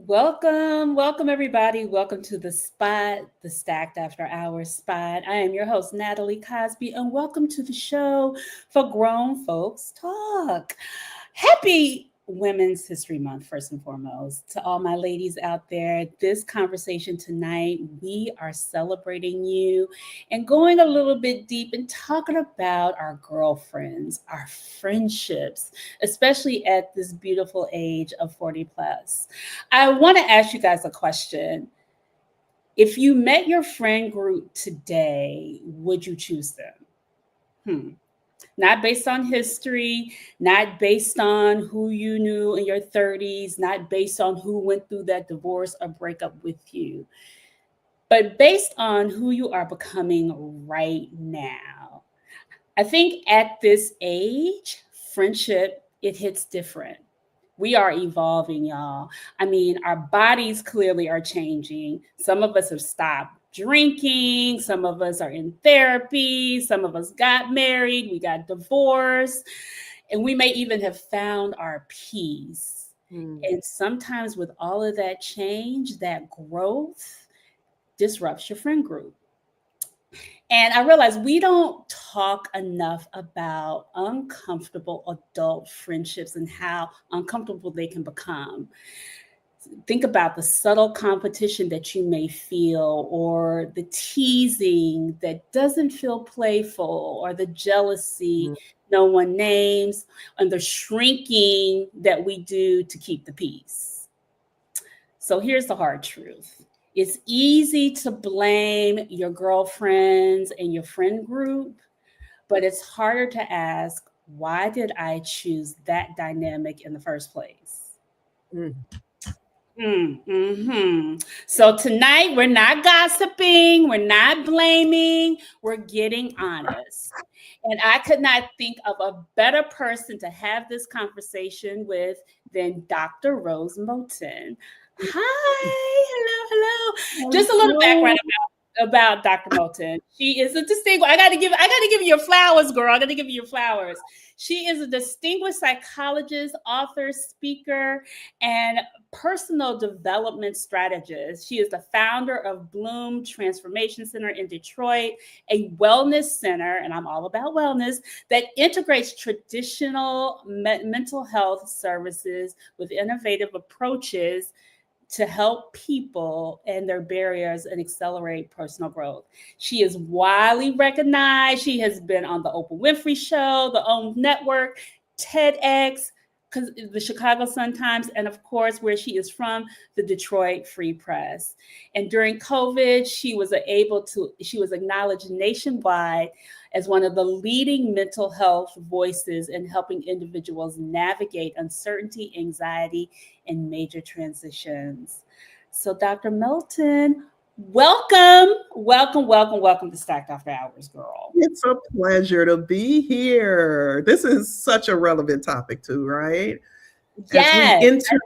Welcome everybody. Welcome to the Spot, the Stacked After Hours Spot. I am your host, Natalie Cosby, and welcome to the show for Grown Folks Talk. Happy Women's History Month, first and foremost. To all my ladies out there, this conversation tonight, we are celebrating you and going a little bit deep and talking about our girlfriends, our friendships, especially at this beautiful age of 40 plus. I want to ask you guys a question. If you met your friend group today, would you choose them? Hmm. Not based on history, not based on who you knew in your 30s, not based on who went through that divorce or breakup with you, but based on who you are becoming right now. I think at this age, friendship, it hits different. We are evolving, y'all. I mean, our bodies clearly are changing. Some of us have stopped drinking. Some of us are in therapy. Some of us got married. We got divorced. And we may even have found our peace. And sometimes, with all of that change, that growth disrupts your friend group. And I realize we don't talk enough about uncomfortable adult friendships and how uncomfortable they can become. Think about the subtle competition that you may feel, or the teasing that doesn't feel playful, or the jealousy no one names, and the shrinking that we do to keep the peace. So here's the hard truth. It's easy to blame your girlfriends and your friend group, but it's harder to ask, why did I choose that dynamic in the first place? Mm. So tonight, we're not gossiping, we're not blaming, we're getting honest. And I could not think of a better person to have this conversation with than Dr. Rose Moten. Hi, hello. Just a little background about Dr. Moten. She is a distinguished. I gotta give you your flowers, girl. I gotta give you your flowers. She is a distinguished psychologist, author, speaker, and personal development strategist. She is the founder of Bloom Transformation Center in Detroit, a wellness center, and I'm all about wellness, that integrates traditional mental health services with innovative approaches to help people and their barriers and accelerate personal growth. She is widely recognized. She has been on the Oprah Winfrey Show, the OWN Network, TEDx, the Chicago Sun-Times, and of course, where she is from, the Detroit Free Press. And during COVID, she was acknowledged nationwide as one of the leading mental health voices in helping individuals navigate uncertainty, anxiety, and major transitions. So, Dr. Moten, welcome to Stacked After Hours, girl. It's a pleasure to be here. This is such a relevant topic, too, right? As we Yes. enter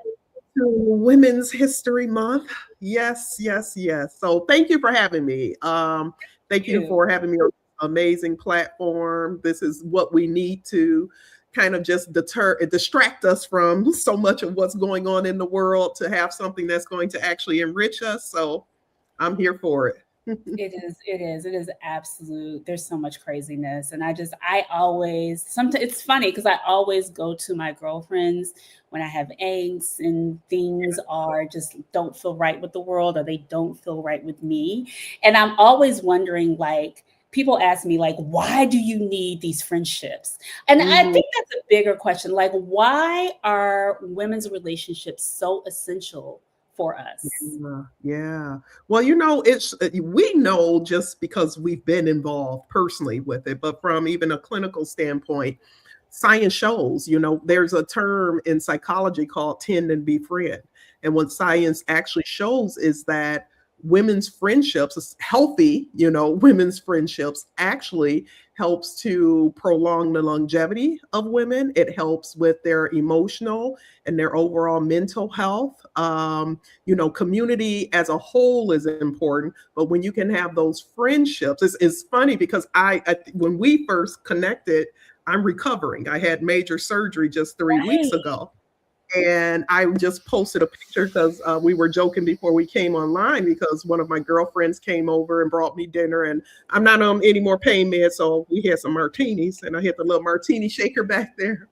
Women's History Month. Yes, yes, yes. So thank you for having me. Thank you for having me on this amazing platform. This is what we need to kind of just distract us from so much of what's going on in the world, to have something that's going to actually enrich us. So I'm here for it. It is absolute. There's so much craziness. And I always, sometimes it's funny because I always go to my girlfriends when I have angst and things are just don't feel right with the world, or they don't feel right with me. And I'm always wondering, like, people ask me, like, why do you need these friendships? And I think that's a bigger question. Like, why are women's relationships so essential for us? Yeah. Well, we know just because we've been involved personally with it, but from even a clinical standpoint, science shows, there's a term in psychology called tend and befriend. And what science actually shows is that women's friendships, healthy, women's friendships actually helps to prolong the longevity of women. It helps with their emotional and their overall mental health. Community as a whole is important, but when you can have those friendships, it's funny because when we first connected, I'm recovering. I had major surgery just 3 weeks Right. ago. And I just posted a picture because we were joking before we came online because one of my girlfriends came over and brought me dinner. And I'm not on any more pain meds. So we had some martinis and I had the little martini shaker back there.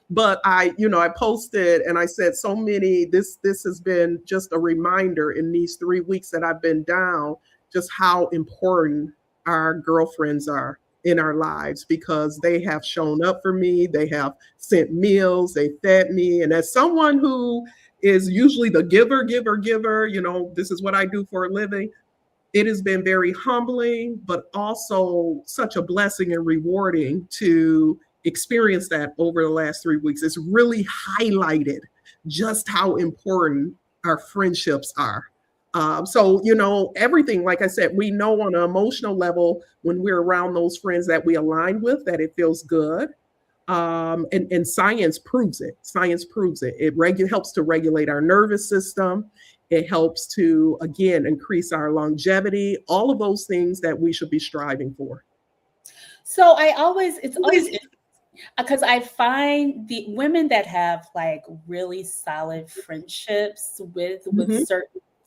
But I posted and I said so many, this has been just a reminder in these 3 weeks that I've been down, just how important our girlfriends are in our lives because they have shown up for me. They have sent meals, they fed me. And as someone who is usually the giver, this is what I do for a living. It has been very humbling, but also such a blessing and rewarding to experience that over the last 3 weeks. It's really highlighted just how important our friendships are. Everything, like I said, we know on an emotional level when we're around those friends that we align with that it feels good. And science proves it. Science proves it. It helps to regulate our nervous system. It helps to, again, increase our longevity, all of those things that we should be striving for. So it's always because I find the women that have like really solid friendships Mhm.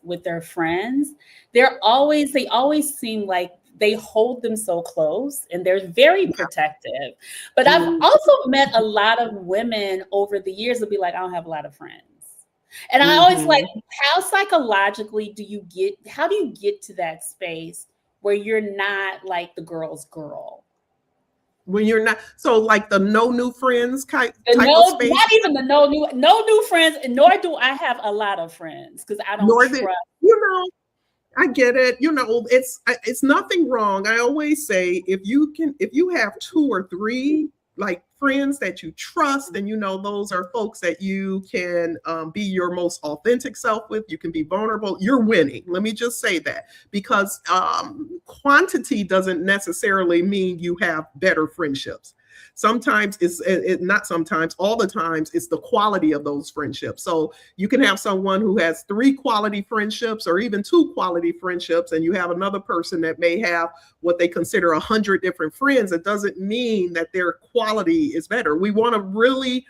with their friends, they always seem like they hold them so close and they're very Yeah. protective. But I've Mm. also met a lot of women over the years that be like, I don't have a lot of friends. And I always like, Mhm. how psychologically how do you get to that space where you're not like the girl's girl? When you're not, so like the no new friends The type of no, space, not even the no new friends, and nor do I have a lot of friends because I don't nor that, trust. you know, I get it. It's nothing wrong. I always say if you have two or three like friends that you trust, and those are folks that you can be your most authentic self with. You can be vulnerable. You're winning. Let me just say that because quantity doesn't necessarily mean you have better friendships. Sometimes not sometimes, all the times it's the quality of those friendships. So you can have someone who has three quality friendships or even two quality friendships, and you have another person that may have what they consider 100 different friends. It doesn't mean that their quality is better. We want to really,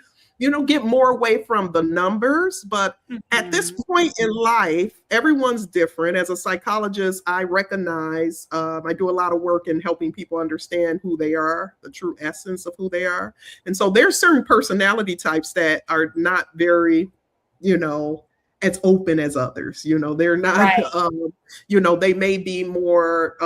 get more away from the numbers. But at this Mhm. point in life, everyone's different. As a psychologist, I recognize I do a lot of work in helping people understand who they are, the true essence of who they are. And so there's certain personality types that are not very, you know, as open as others. They're not, Right. they may be more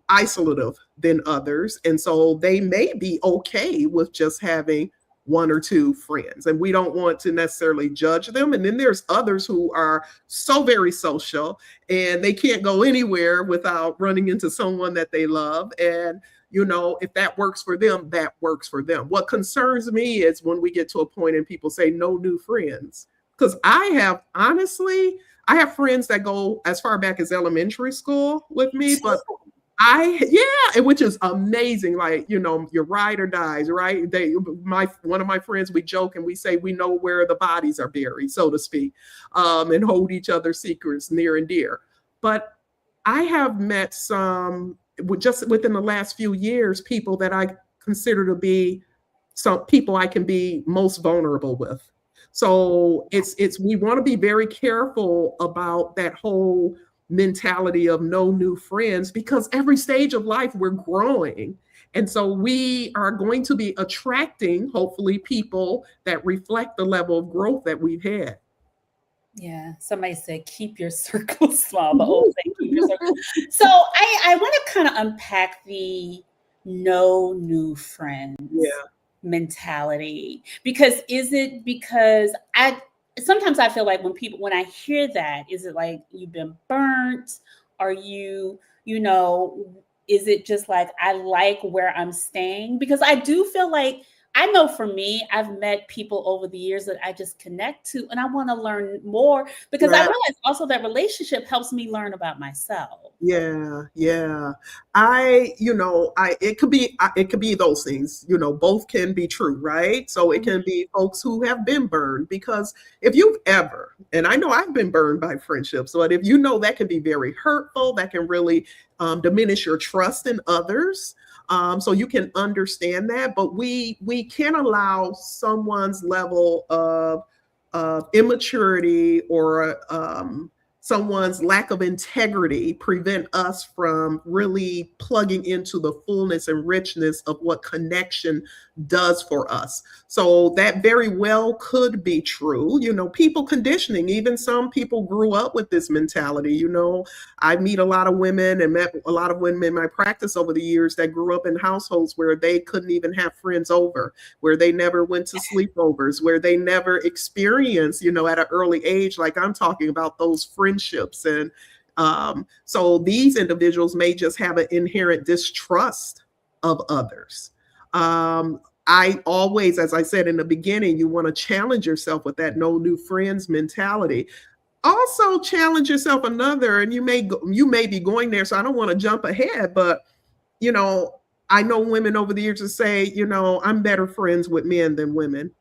isolative than others. And so they may be okay with just having one or two friends. And we don't want to necessarily judge them. And then there's others who are so very social and they can't go anywhere without running into someone that they love. And if that works for them, that works for them. What concerns me is when we get to a point and people say no new friends. Because I have friends that go as far back as elementary school with me, but which is amazing. Like, your ride or dies, right? One of my friends, we joke and we say we know where the bodies are buried, so to speak, and hold each other's secrets near and dear. But I have met some just within the last few years, people that I consider to be some people I can be most vulnerable with. So it's we want to be very careful about that whole mentality of no new friends because every stage of life we're growing. And so we are going to be attracting, hopefully, people that reflect the level of growth that we've had. Yeah. Somebody said keep your circle small. The old say keep your circle. So I want to kind of unpack the no new friends Yeah. mentality because is it because I sometimes I feel like when I hear that, is it like you've been burnt? Are you know, is it just like I like where I'm staying? Because I do feel like I know for me, I've met people over the years that I just connect to and I want to learn more because I Yeah. realize also that relationship helps me learn about myself. Yeah, yeah. It could be those things. Both can be true, right? So it Mhm. can be folks who have been burned because if you've ever, and I know I've been burned by friendships, but if that can be very hurtful, that can really diminish your trust in others. So you can understand that, but we can allow someone's level of immaturity or someone's lack of integrity prevent us from really plugging into the fullness and richness of what connection does for us. So that very well could be true. People conditioning, even some people grew up with this mentality. I meet a lot of women and met a lot of women in my practice over the years that grew up in households where they couldn't even have friends over, where they never went to sleepovers, where they never experienced, at an early age, like I'm talking about, those friendships. And so these individuals may just have an inherent distrust of others. I always, as I said in the beginning, you want to challenge yourself with that no new friends mentality. Also challenge yourself another, and you may be going there, so I don't want to jump ahead, but I know women over the years to say, I'm better friends with men than women.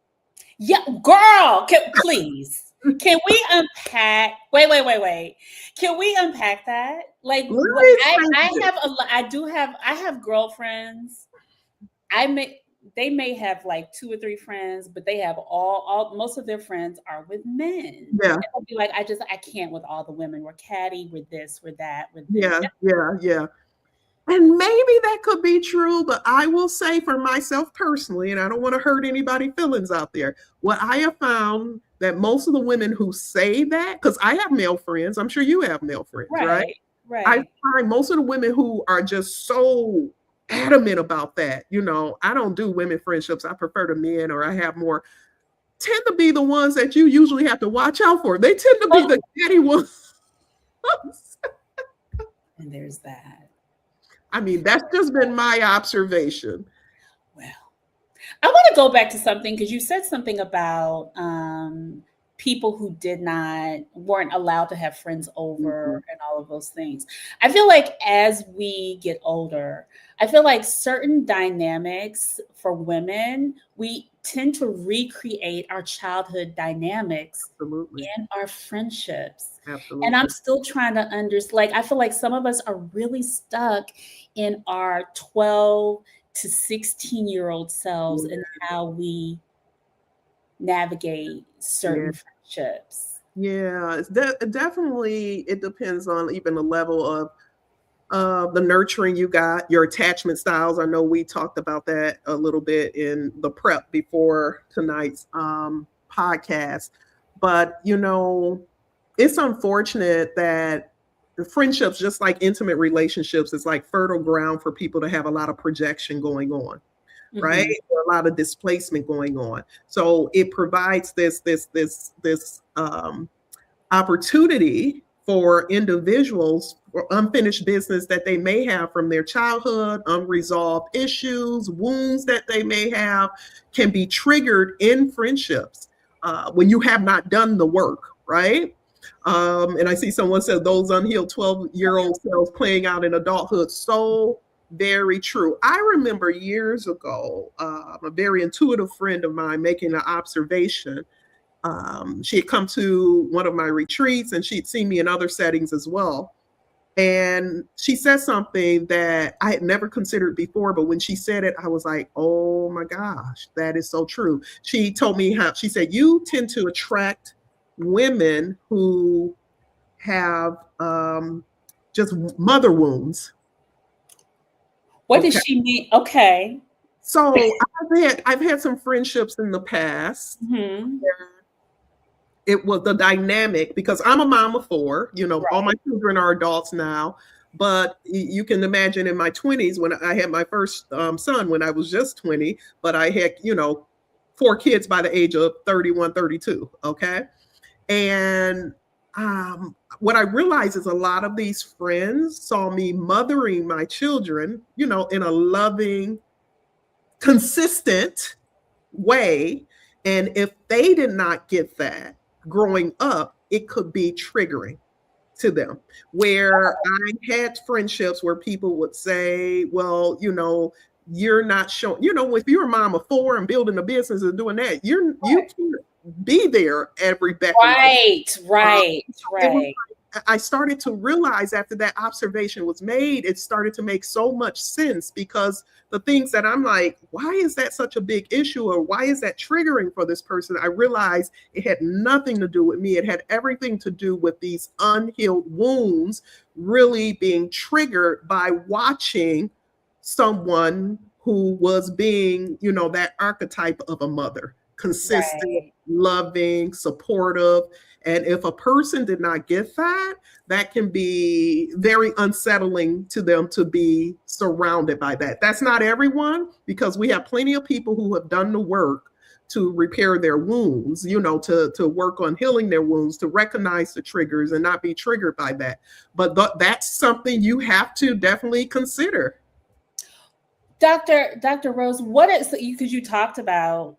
Yeah, girl, please. Can we unpack? Wait. Can we unpack that? Like, I have girlfriends. They may have like 2 or 3 friends, but they have all most of their friends are with men. Yeah. And I'll be like, I can't with all the women. We're catty, we're this, we're that, we're this. Yeah. And maybe that could be true, but I will say for myself personally, and I don't want to hurt anybody's feelings out there, what I have found that most of the women who say that, because I have male friends, I'm sure you have male friends, right? I find most of the women who are just so adamant about that, I don't do women friendships, I prefer the men, or I have more, tend to be the ones that you usually have to watch out for. They tend to be the catty ones. And there's that. I mean, that's just been my observation. Well, I want to go back to something, because you said something about people who weren't allowed to have friends over and all of those things. I feel like as we get older, I feel like certain dynamics for women, we tend to recreate our childhood dynamics in our friendships. Absolutely. And I'm still trying to understand, like, I feel like some of us are really stuck in our 12 to 16-year-old selves and how we navigate certain friendships. Yeah, definitely. It depends on even the level of the nurturing you got, your attachment styles. I know we talked about that a little bit in the prep before tonight's podcast, but it's unfortunate that the friendships, just like intimate relationships, is like fertile ground for people to have a lot of projection going on. Right? Or a lot of displacement going on. So it provides this opportunity for individuals for unfinished business that they may have from their childhood, unresolved issues, wounds that they may have, can be triggered in friendships when you have not done the work, right? And I see someone said those unhealed 12-year-old selves playing out in adulthood. So very true. I remember years ago, a very intuitive friend of mine making an observation. She had come to one of my retreats, and she'd seen me in other settings as well. And she said something that I had never considered before, but when she said it, I was like, oh my gosh, that is so true. She told me she said, you tend to attract women who have just mother wounds. What does she mean? Okay. So I've had some friendships in the past. It was the dynamic, because I'm a mom of 4, all my children are adults now, but you can imagine in my 20s when I had my first son when I was just 20, but I had, 4 kids by the age of 31, 32. Okay. And what I realized is a lot of these friends saw me mothering my children, in a loving, consistent way. And if they did not get that growing up, it could be triggering to them. Where I had friendships where people would say, well, you're not showing, if you're a mom of 4 and building a business and doing that, you can't be there every beck. Right. It was I started to realize after that observation was made, it started to make so much sense, because the things that I'm like, why is that such a big issue, or why is that triggering for this person? I realized it had nothing to do with me. It had everything to do with these unhealed wounds really being triggered by watching someone who was being, that archetype of a mother, consistent, Right. loving, supportive. And if a person did not get that, that can be very unsettling to them to be surrounded by that. That's not everyone, because we have plenty of people who have done the work to repair their wounds, to work on healing their wounds, to recognize the triggers and not be triggered by that. But that's something you have to definitely consider. Dr. Rose, what is you, because you talked about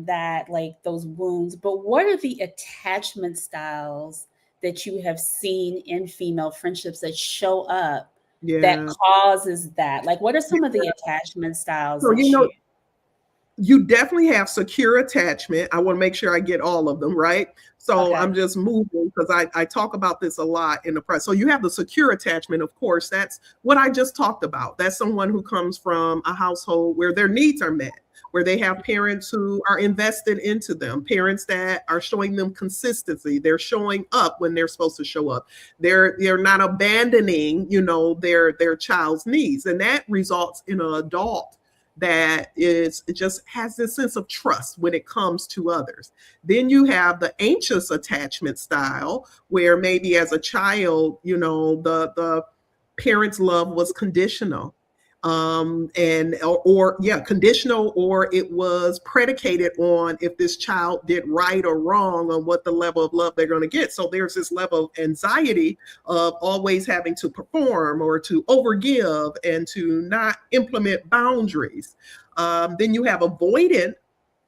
that, like those wounds, but what are the attachment styles that you have seen in female friendships that show up that Yeah. causes that? Like, what are some of the attachment styles So, that you definitely have secure attachment. I want to make sure I get all of them right. So okay. I'm just moving because I talk about this a lot in the press. So you have the secure attachment, of course. That's what I just talked about. That's someone who comes from a household where their needs are met, where they have parents who are invested into them, parents that are showing them consistency. They're showing up when they're supposed to show up. They're not abandoning, their child's needs. And that results in an adult that is, it just has this sense of trust when it comes to others. Then you have the anxious attachment style, where maybe as a child, the parents' love was conditional, and or yeah, conditional, or it was predicated on if this child did right or wrong on what the level of love they're going to get. So there's this level of anxiety of always having to perform or to overgive and to not implement boundaries. Then you have avoidant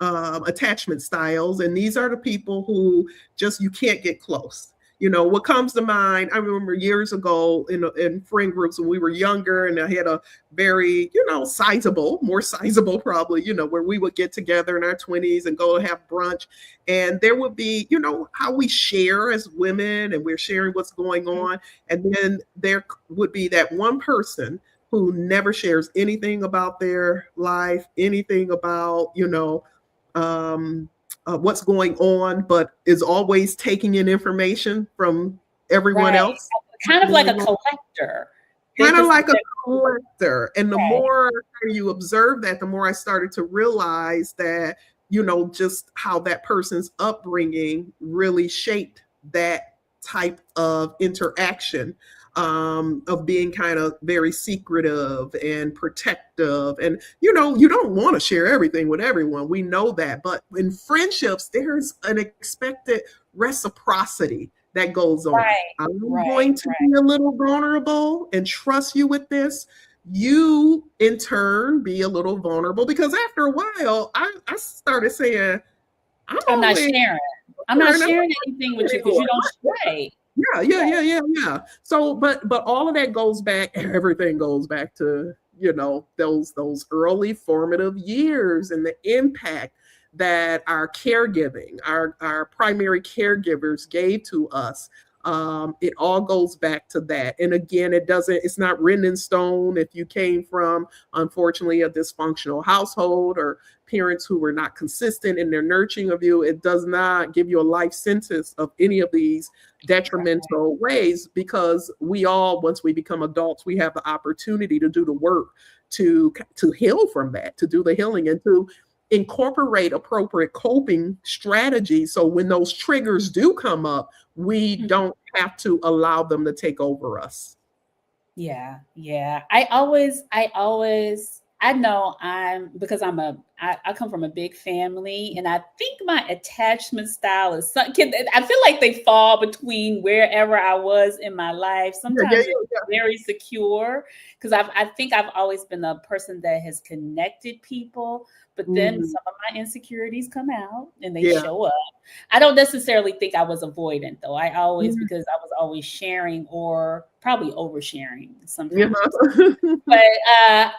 attachment styles, and these are the people who just, you can't get close. What comes to mind, I remember years ago in friend groups when we were younger, and I had a very, sizable, more sizable probably, where we would get together in our 20s and go have brunch. And there would be, how we share as women, and we're sharing what's going on. And then there would be that one person who never shares anything about their life, anything about, what's going on, but is always taking in information from everyone Right. else. Kind of like a collector. They Kind of just like a collector. And the right. more you observe that, the more I started to realize that, just how that person's upbringing really shaped that type of interaction, of being kind of very secretive and protective. And, you don't want to share everything with everyone. We know that. But in friendships, there's an expected reciprocity that goes on. Right. I'm Right. going to be a little vulnerable and trust you with this. You, in turn, be a little vulnerable, because after a while, I started saying, I'm I'm not only sharing. I'm not I'm sharing anything with you because anymore. you don't right. Yeah, yeah, yeah, yeah, yeah. So, but all of that goes back. Everything goes back to, those early formative years and the impact that our caregiving, our primary caregivers gave to us. It all goes back to that. And again, it's not written in stone. If you came from, unfortunately, a dysfunctional household, or parents who were not consistent in their nurturing of you, it does not give you a life sentence of any of these detrimental ways, because we all, once we become adults, we have the opportunity to do the work to heal from that, to do the healing, and to incorporate appropriate coping strategies, so when those triggers do come up, we don't have to allow them to take over us. Yeah, yeah. I know I come from a big family, and I think my attachment style is something. I feel like they fall between wherever I was in my life. Yeah, yeah, Sometimes it's yeah, very secure because I think I've always been a person that has connected people, but yeah. then some of my insecurities come out and they Yeah. show up. I don't necessarily think I was avoidant though. I always Mhm. because I was always sharing or probably oversharing Yeah. sometimes. But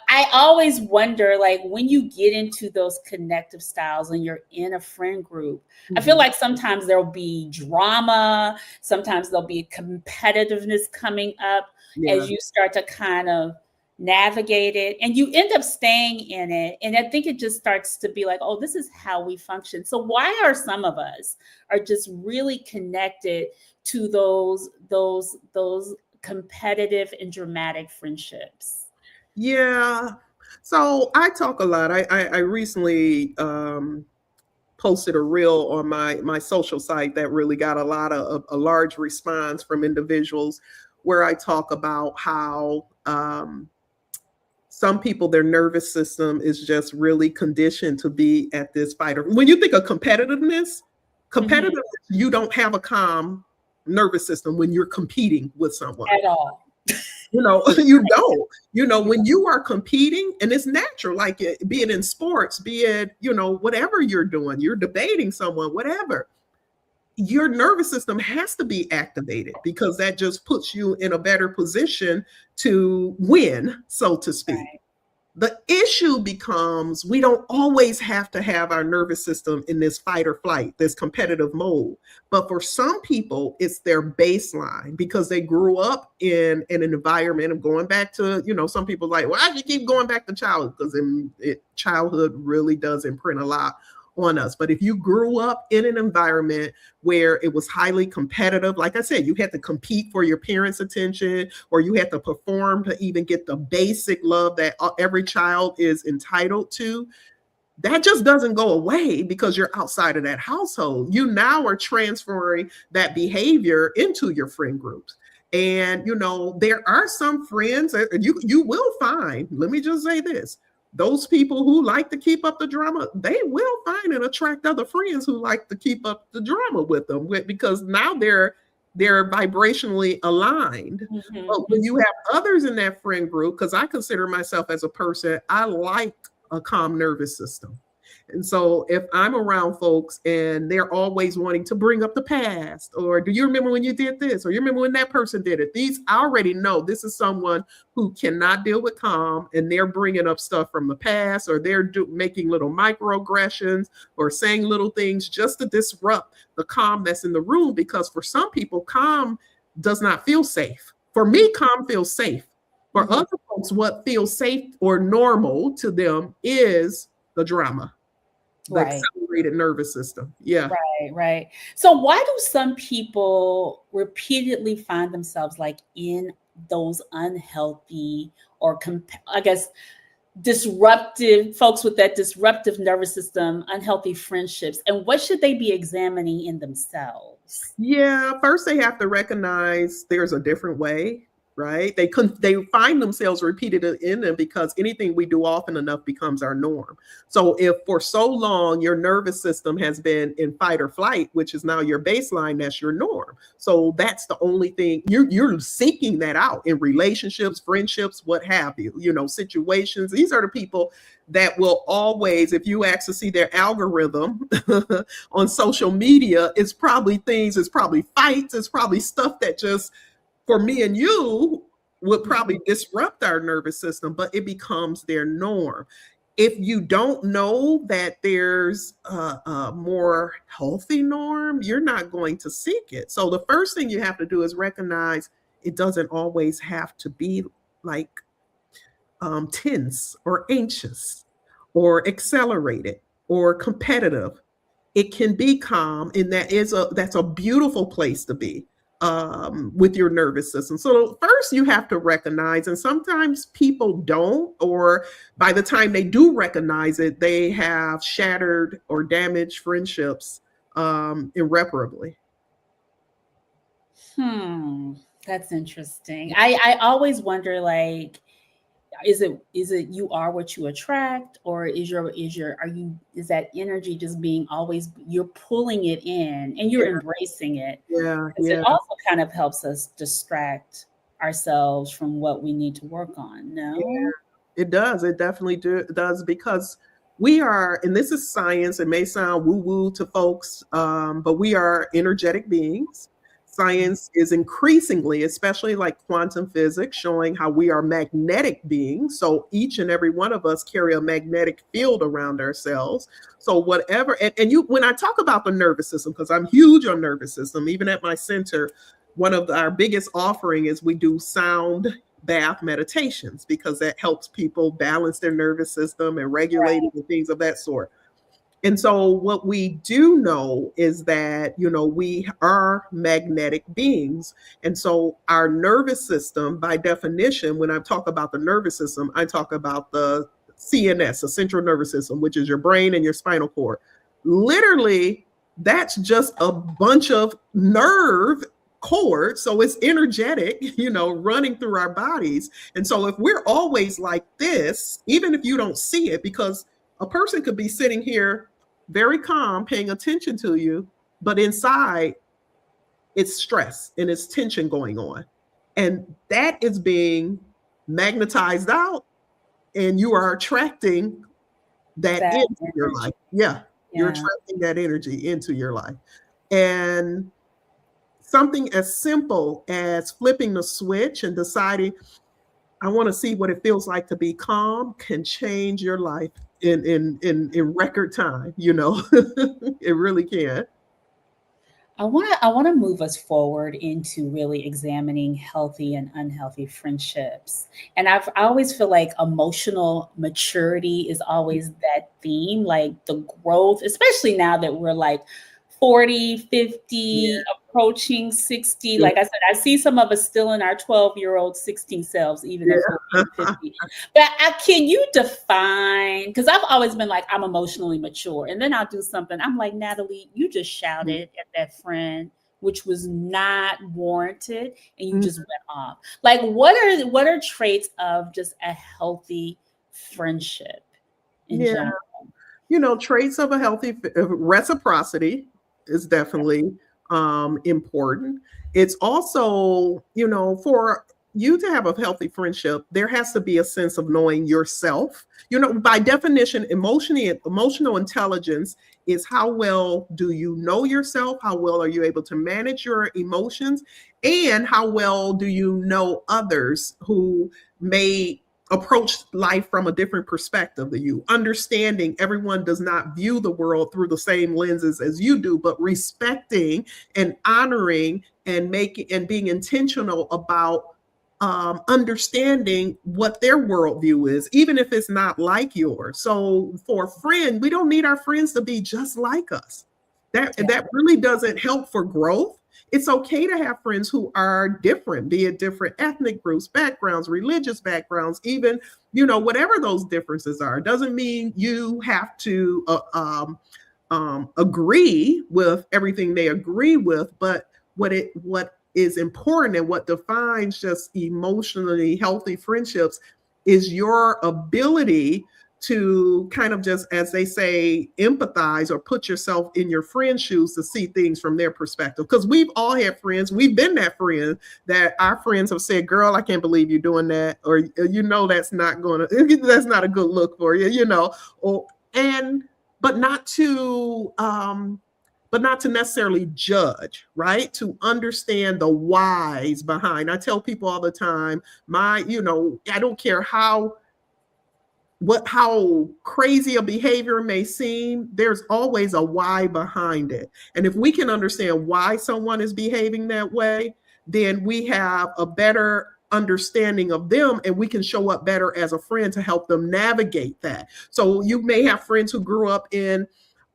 I always wonder, like, when you get into those connective styles and you're in a friend group, I feel Mhm. like sometimes there'll be drama, sometimes there'll be competitiveness coming up Yeah. as you start to kind of navigate it, and you end up staying in it. And I think it just starts to be like, oh, this is how we function. So why are some of us are just really connected to those competitive and dramatic friendships? Yeah. So I talk a lot. I recently posted a reel on my social site that really got a lot of a large response from individuals, where I talk about how some people, their nervous system is just really conditioned to be at this fight. When you think of competitiveness, Mhm. you don't have a calm nervous system when you're competing with someone. At all. You don't. Yeah. When you are competing, and it's natural, like be it in sports, be it, whatever you're doing, you're debating someone, whatever, your nervous system has to be activated because that just puts you in a better position to win, so to speak. Right. The issue becomes we don't always have to have our nervous system in this fight or flight, this competitive mode. But for some people, it's their baseline because they grew up in an environment of going back to, some people like, why do you keep going back to childhood? Because childhood really does imprint a lot on us. But if you grew up in an environment where it was highly competitive, like I said, you had to compete for your parents' attention, or you had to perform to even get the basic love that every child is entitled to, that just doesn't go away because you're outside of that household. You now are transferring that behavior into your friend groups. And there are some friends that you will find, let me just say this, those people who like to keep up the drama, they will find and attract other friends who like to keep up the drama with them, because now they're vibrationally aligned. But Mhm, when you mhm. have others in that friend group, because I consider myself as a person, I like a calm nervous system. And so if I'm around folks and they're always wanting to bring up the past, or do you remember when you did this, or you remember when that person did it, these, I already know this is someone who cannot deal with calm, and they're bringing up stuff from the past, or they're making little microaggressions or saying little things just to disrupt the calm that's in the room. Because for some people, calm does not feel safe. For me, calm feels safe. For Mhm. other folks, what feels safe or normal to them is the drama, the Right. accelerated nervous system. Yeah. Right, right. So why do some people repeatedly find themselves like in those unhealthy or I guess disruptive folks with that disruptive nervous system, unhealthy friendships, and what should they be examining in themselves? Yeah, first they have to recognize there's a different way, right? They find themselves repeated in them because anything we do often enough becomes our norm. So if for so long your nervous system has been in fight or flight, which is now your baseline, that's your norm. So that's the only thing you're seeking that out in relationships, friendships, what have you, situations. These are the people that will always, if you actually see their algorithm on social media, it's probably fights, it's probably stuff that just for me and you would probably Mhm. disrupt our nervous system, but it becomes their norm. If you don't know that there's a more healthy norm, you're not going to seek it. So the first thing you have to do is recognize it doesn't always have to be like tense or anxious or accelerated or competitive. It can be calm, and that's a beautiful place to be with your nervous system. So first you have to recognize, and sometimes people don't, or by the time they do recognize it, they have shattered or damaged friendships irreparably. Hmm, that's interesting. I always wonder, like, is it you are what you attract, or is your are you is that energy just being always you're pulling it in and you're Yeah, embracing it? yeah, Because it yeah. also kind of helps us distract ourselves from what we need to work on. Yeah, No? it does. It definitely does, because we are, and this is science. It may sound woo woo to folks, but we are energetic beings. Science is increasingly, especially like quantum physics, showing how we are magnetic beings. So each and every one of us carry a magnetic field around ourselves. So whatever, and you, when I talk about the nervous system, because I'm huge on nervous system, even at my center, one of our biggest offering is we do sound bath meditations because that helps people balance their nervous system and regulate it and things of that sort. And so, what we do know is that, we are magnetic beings. And so, our nervous system, by definition, when I talk about the nervous system, I talk about the CNS, the central nervous system, which is your brain and your spinal cord. Literally, that's just a bunch of nerve cords. So, it's energetic, running through our bodies. And so, if we're always like this, even if you don't see it, because a person could be sitting here very calm, paying attention to you, but inside it's stress and it's tension going on. And that is being magnetized out, and you are attracting that That into your energy. life. Yeah, you're Yeah. attracting that energy into your life. And something as simple as flipping the switch and deciding, I want to see what it feels like to be calm, can change your life in record time. It really can. I want to move us forward into really examining healthy and unhealthy friendships. And I always feel like emotional maturity is always that theme, like the growth, especially now that we're like 40, Yeah, 50, approaching 60. yeah, Like I said, I see some of us still in our 12-year-old 16 selves, even at 40 yeah. and 50. But can you define? Because I've always been like, I'm emotionally mature. And then I'll do something. I'm like, Natalie, you just shouted at that friend, which was not warranted, and you just went off. Like, what are traits of just a healthy friendship in Yeah. general? Traits of a healthy reciprocity is definitely important. It's also, for you to have a healthy friendship, there has to be a sense of knowing yourself. By definition, emotional intelligence is how well do you know yourself, how well are you able to manage your emotions, and how well do you know others who may approach life from a different perspective than you, understanding everyone does not view the world through the same lenses as you do, but respecting and honoring and making and being intentional about understanding what their worldview is, even if it's not like yours. So for a friend, we don't need our friends to be just like us. That really doesn't help for growth. It's okay to have friends who are different, be it different ethnic groups, backgrounds, religious backgrounds, even, whatever those differences are. It doesn't mean you have to agree with everything they agree with, but what is important and what defines just emotionally healthy friendships is your ability to kind of, just as they say, empathize or put yourself in your friend's shoes to see things from their perspective. Because we've all had friends, we've been that friend that our friends have said, girl, I can't believe you're doing that, or that's not a good look for you, or and but not to necessarily judge, right? To understand the whys behind. I tell people all the time, I don't care how crazy a behavior may seem, there's always a why behind it. And if we can understand why someone is behaving that way, then we have a better understanding of them, and we can show up better as a friend to help them navigate that. So you may have friends who grew up in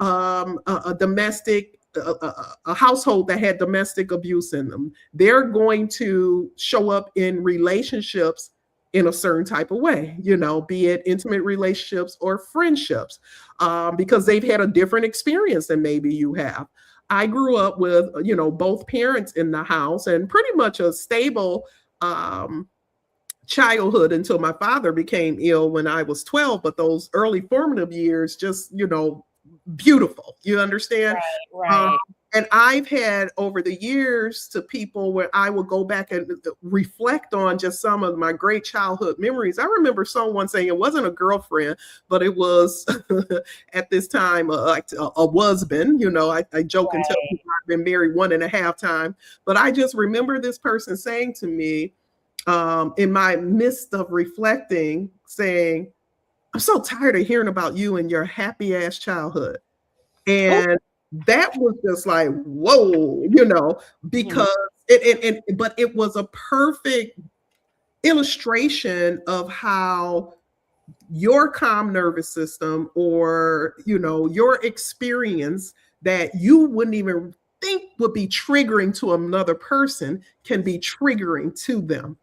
a domestic a household that had domestic abuse in them. They're going to show up in relationships in a certain type of way, be it intimate relationships or friendships, because they've had a different experience than maybe you have. I grew up with, both parents in the house and pretty much a stable childhood until my father became ill when I was 12. But those early formative years, just, beautiful. You understand? Um, Right. and I've had over the years to people where I will go back and reflect on just some of my great childhood memories. I remember someone saying it wasn't a girlfriend, but it was at this time like a husband. I joke and tell Right. people been married 1.5 times. But I just remember this person saying to me, in my midst of reflecting, saying, I'm so tired of hearing about you and your happy ass childhood. Oh, And that was just like, whoa, mhm. because but it was a perfect illustration of how your calm nervous system, or your experience that you wouldn't even think would be triggering to another person can be triggering to them.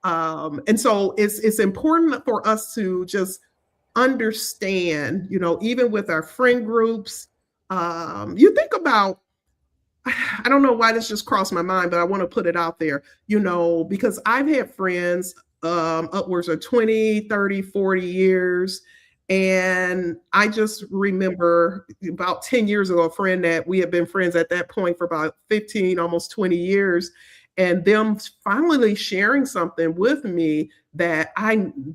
And so it's important for us to just understand, even with our friend groups. You think about, I don't know why this just crossed my mind, but I want to put it out there, because I've had friends upwards of 20, 30, 40 years. And I just remember about 10 years ago, a friend that we had been friends at that point for about 15, almost 20 years, and them finally sharing something with me that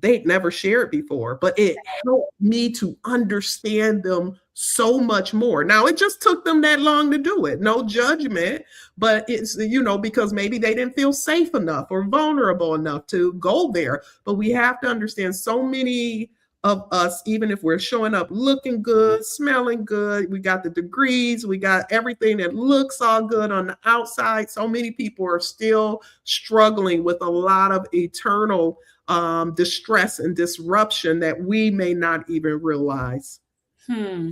they'd never shared before, but it helped me to understand them so much more. Now, it just took them that long to do it. No judgment, but it's, because maybe they didn't feel safe enough or vulnerable enough to go there. But we have to understand, so many of us, even if we're showing up looking good, smelling good, we got the degrees, we got everything that looks all good on the outside, so many people are still struggling with a lot of eternal distress and disruption that we may not even realize. Hmm.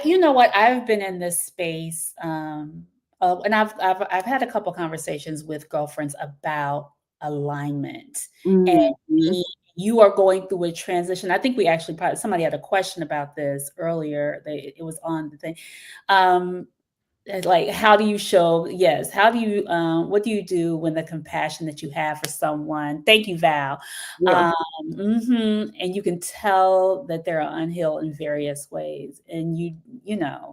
You know what? I've been in this space, and I've had a couple conversations with girlfriends about alignment, and Mhm. you are going through a transition. I think we actually probably somebody had a question about this earlier. It was on the thing. Um, like, how do you show, yes, how do you what do you do when the compassion that you have for someone, thank you, Val, Yeah. um and you can tell that they're unhealed in various ways, and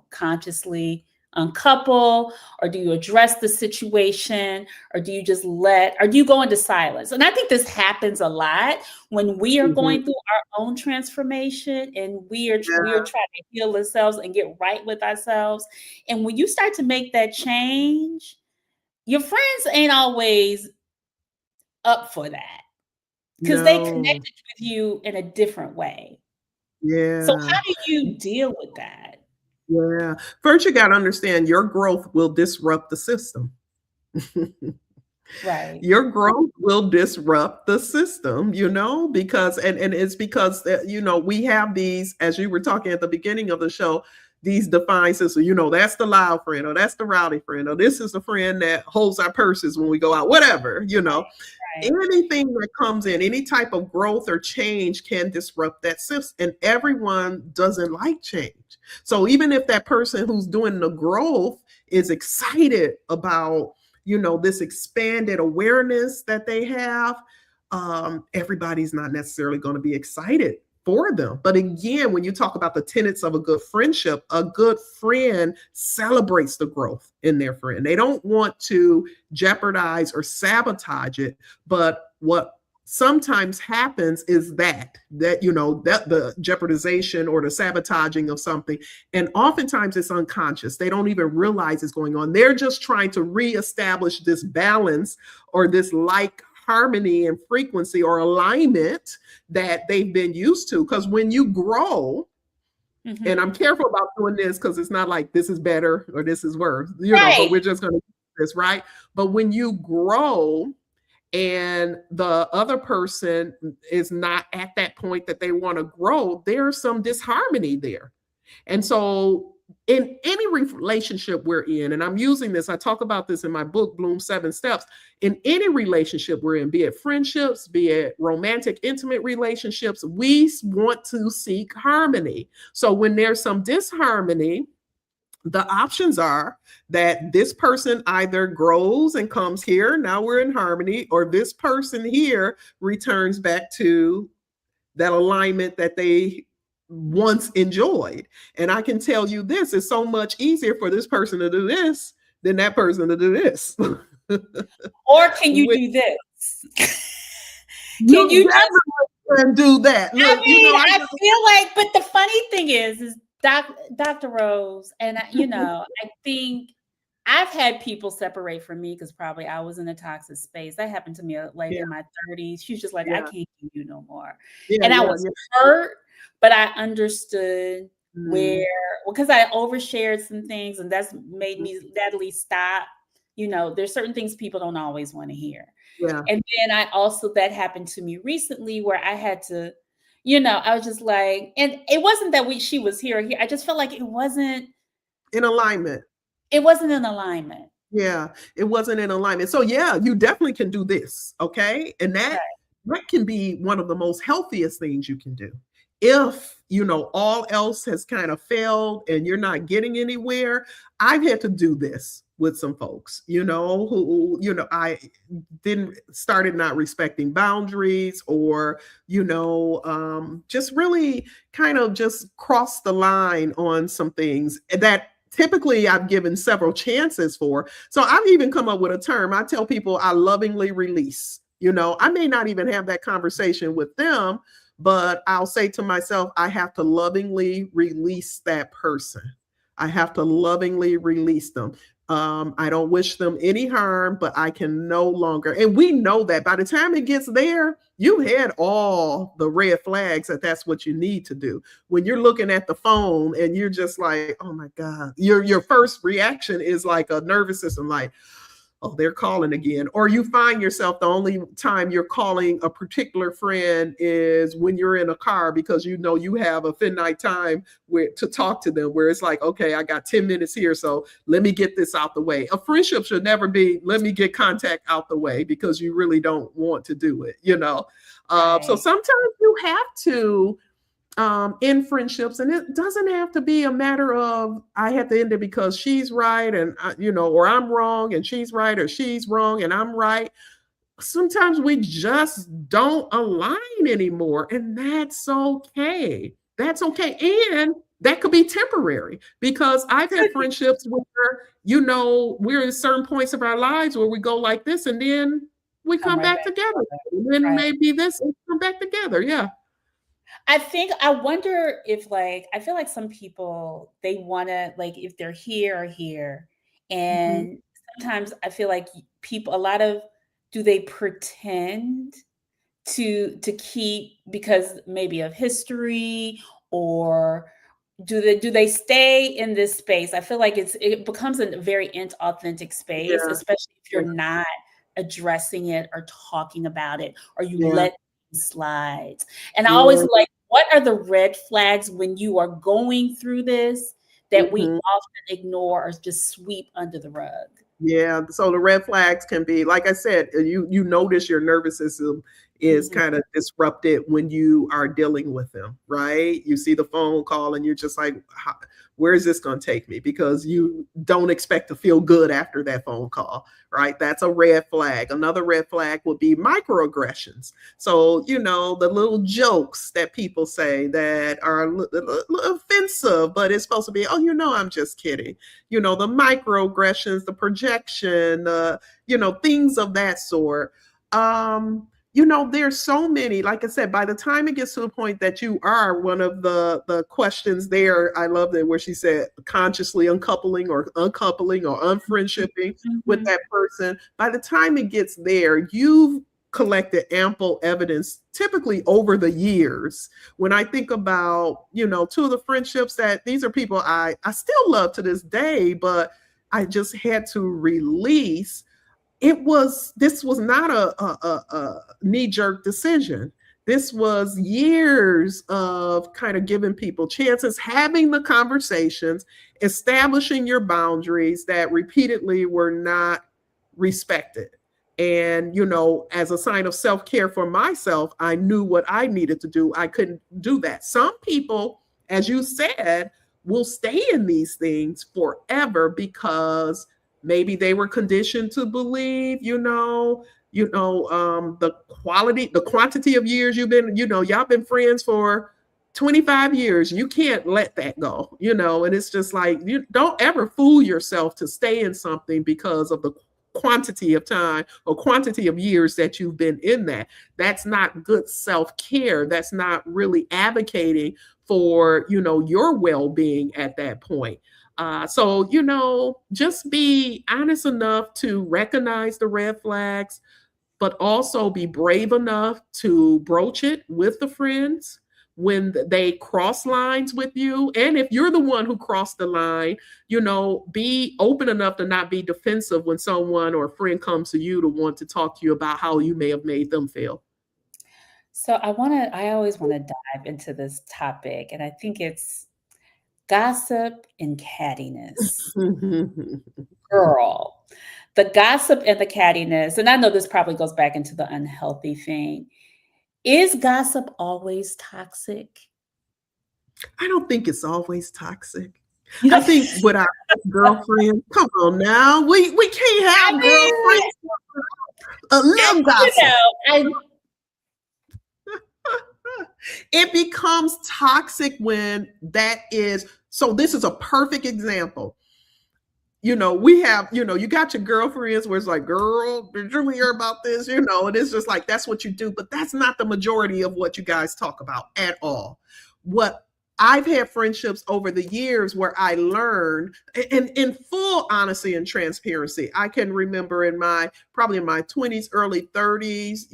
consciously uncouple, or do you address the situation, or do you just or do you go into silence? And I think this happens a lot when we are Mhm. going through our own transformation, and we are Yeah. trying to heal ourselves and get right with ourselves. And when you start to make that change, your friends ain't always up for that because they No. connected with you in a different way. So Yeah. how do you deal with that? Yeah. First, you got to understand your growth will disrupt the system. Right. Your growth will disrupt the system, because, and it's because, we have these, as you were talking at the beginning of the show, these defined systems. That's the loud friend, or that's the rowdy friend, or this is the friend that holds our purses when we go out, whatever. Right. Anything that comes in, any type of growth or change can disrupt that system. And everyone doesn't like change. So even if that person who's doing the growth is excited about, this expanded awareness that they have, everybody's not necessarily going to be excited for them. But again, when you talk about the tenets of a good friendship, a good friend celebrates the growth in their friend. They don't want to jeopardize or sabotage it. But what sometimes happens is that the jeopardization or the sabotaging of something, and oftentimes it's unconscious. They don't even realize it's going on. They're just trying to reestablish this balance, or this like harmony and frequency or alignment that they've been used to. Because when you grow, and I'm Hmm. careful about doing this because it's not like this is better or this is worse, but Right. we're just going to do this, right? But when you grow and the other person is not at that point that they want to grow, there's some disharmony there. And so, in any relationship we're in, and I'm using this, I talk about this in my book, Bloom 7 Steps. In any relationship we're in, be it friendships, be it romantic, intimate relationships, we want to seek harmony. So, when there's some disharmony, the options are that this person either grows and comes here, now we're in harmony, or this person here returns back to that alignment that they once enjoyed. And I can tell you this, it's so much easier for this person to do this than that person to do this. Or can you Which do this? Can you you just, definitely can do that. I Look, mean, I feel like, but the funny thing is Dr. Rose, and I think I've had people separate from me because probably I was in a toxic space. That happened to me like Yeah, in my 30s. She was just like, I yeah, can't do you no more. yeah, And I yeah, was yeah. hurt, but I understood where, Mm, because I overshared some things, and that's made me steadily stop. There's certain things people don't always want to hear. yeah, And then that happened to me recently where I had to, I was just like, and it wasn't that she was here or here. I just felt like in alignment. it wasn't in alignment. Yeah, it wasn't in alignment. So yeah, you definitely can do this, okay? And that can be one of the most healthiest things you can do. If, all else has kind of failed and you're not getting anywhere, I've had to do this with some folks, who, I didn't started not respecting boundaries, or, just really kind of just crossed the line on some things that typically I've given several chances for. So I've even come up with a term. I tell people I lovingly release. I may not even have that conversation with them, but I'll say to myself, I have to lovingly release that person. I have to lovingly release them. I don't wish them any harm, but I can no longer. And we know that by the time it gets there, you had all the red flags that that's what you need to do. When you're looking at the phone and you're just like, oh my God, your first reaction is like a nervous system, like, oh, they're calling again. Or you find yourself the only time you're calling a particular friend is when you're in a car because you have a midnight time to talk to them, where it's like, okay, I got 10 minutes here, so let me get this out the way. A friendship should never be, let me get contact out the way, because you really don't want to do it. So Right. sometimes you have to in friendships, and it doesn't have to be a matter of I have to end it because she's right and or I'm wrong and she's right, or she's wrong and I'm right. Sometimes we just don't align anymore, and that's okay. That's okay. And that could be temporary, because I've had friendships where we're in certain points of our lives where we go like this, and then we Come come right back back together, together. and then Right. maybe this and come back together. Yeah. I wonder if, like, I feel like some people, they want to, like, if they're here or here. Mhm. And sometimes I feel like a lot of, do they pretend to keep because maybe of history, or do they stay in this space? I feel like it becomes a very inauthentic space, Yeah. especially if you're Yeah. not addressing it or talking about it, or you Yeah. let things slide. And I always Yeah. like, what are the red flags when you are going through this that we Mhm. often ignore or just sweep under the rug? Yeah, so the red flags can be, like I said, you notice your nervous system is Mhm. kind of disrupted when you are dealing with them, right? You see the phone call and you're just like, where is this going to take me? Because you don't expect to feel good after that phone call, right? That's a red flag. Another red flag would be microaggressions. So, the little jokes that people say that are offensive, but it's supposed to be, oh, I'm just kidding. The microaggressions, the projection, things of that sort. There's so many. Like I said, by the time it gets to a point that you are one of the questions there, I love that where she said consciously uncoupling or unfriendshipping with Mhm. that person. By the time it gets there, you've collected ample evidence, typically over the years. When I think about, two of the friendships that these are people I still love to this day, but I just had to release. This was not a knee-jerk decision. This was years of kind of giving people chances, having the conversations, establishing your boundaries that repeatedly were not respected. And, as a sign of self care for myself, I knew what I needed to do. I couldn't do that. Some people, as you said, will stay in these things forever because maybe they were conditioned to believe, the quantity of years you've been, y'all been friends for 25 years. You can't let that go, and it's just like, you don't ever fool yourself to stay in something because of the quantity of time or quantity of years that you've been in that. That's not good self-care. That's not really advocating for, your well-being at that point. So, just be honest enough to recognize the red flags, but also be brave enough to broach it with the friends when they cross lines with you. And if you're the one who crossed the line, be open enough to not be defensive when someone or a friend comes to you to want to talk to you about how you may have made them feel. So I always want to dive into this topic, and I think it's gossip and cattiness. Girl, the gossip and the cattiness, and I know this probably goes back into the unhealthy thing. Is gossip always toxic? I don't think it's always toxic. You I know, think with our girlfriends, come on now, we can't I have mean, girlfriends a little gossip. I It becomes toxic when that is. So this is a perfect example. We have, you got your girlfriends where it's like, girl, did you hear about this? And it's just like, that's what you do. But that's not the majority of what you guys talk about at all. What I've had friendships over the years where I learned, and in full honesty and transparency, I can remember probably in my 20s, early 30s,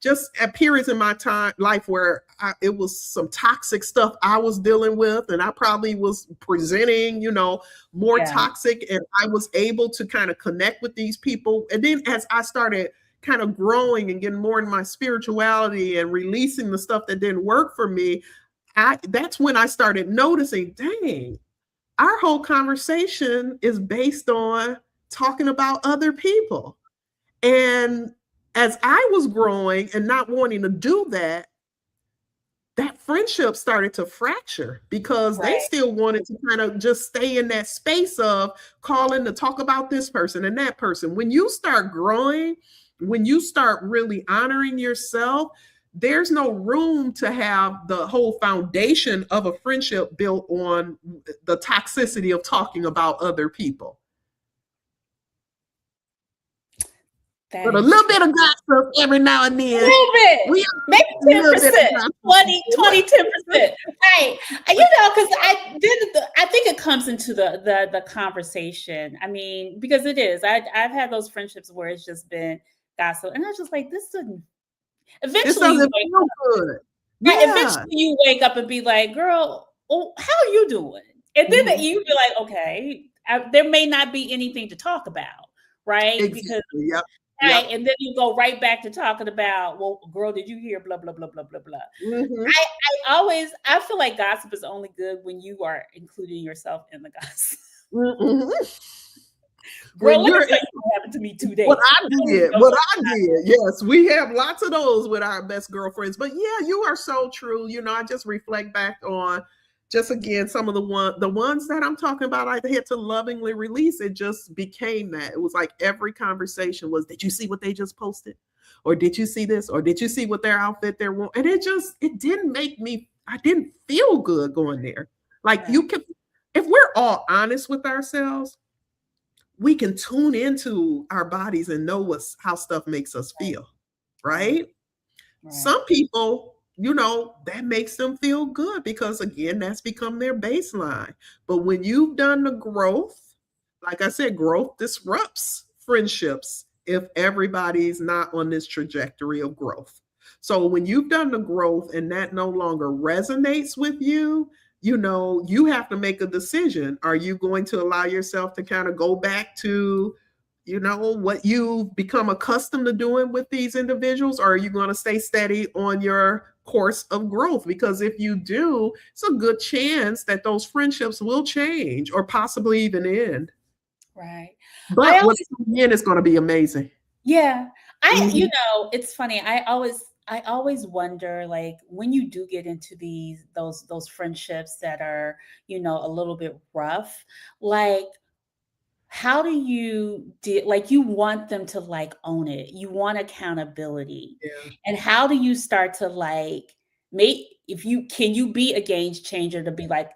just at periods in my life where it was some toxic stuff I was dealing with, and I probably was presenting, more yeah, toxic, and I was able to kind of connect with these people. And then as I started kind of growing and getting more in my spirituality and releasing the stuff that didn't work for me, that's when I started noticing, dang, our whole conversation is based on talking about other people. And as I was growing and not wanting to do that friendship started to fracture because they right. still wanted to kind of just stay in that space of calling to talk about this person and that person. When you start growing, when you start really honoring yourself, there's no room to have the whole foundation of a friendship built on the toxicity of talking about other people. That But a is little true. bit of gossip every now and A then. little bit, We maybe a little bit of 10%, gossip. 20, 10%. Right. Because I think it comes into the conversation. I mean, because it is. I've had those friendships where it's just been gossip. And I was just like, this didn't This eventually doesn't feel good. right, Yeah. eventually you wake up and be like, girl, oh, how are you doing? And then Mhm. you be like, okay, there may not be anything to talk about, right? Because Exactly. Yep. right, Yep. and then you go right back to talking about, well, girl, did you hear blah blah blah blah blah blah. Mhm. I feel like gossip is only good when you are including yourself in the gossip. Mhm. Girl, When let me you're tell you what happened to me what today. I did, what I did. Yes, we have lots of those with our best girlfriends. But yeah, you are so true. I just reflect back on just again some of the ones that I'm talking about. I had to lovingly release. It just became that. It was like every conversation was, did you see what they just posted? Or did you see this? Or did you see what their outfit they're wearing? And it didn't make me, I didn't feel good going there. Like Right, you can, if we're all honest with ourselves, we can tune into our bodies and know how stuff makes us right, feel, right, right? right, Some people, that makes them feel good because again, that's become their baseline. But when you've done the growth, like I said, growth disrupts friendships if everybody's not on this trajectory of growth. So when you've done the growth and that no longer resonates with you, you have to make a decision. Are you going to allow yourself to kind of go back to what you've become accustomed to doing with these individuals, or are you going to stay steady on your course of growth? Because if you do, it's a good chance that those friendships will change or possibly even end. right. I But what's always coming in is going to be amazing. Yeah. Mhm. It's funny. I always wonder, like, when you do get into those friendships that are, a little bit rough, like, how do you like, you want them to, like, own it. You want accountability. Yeah. And how do you start to, like, make if you can you be a game changer to be like,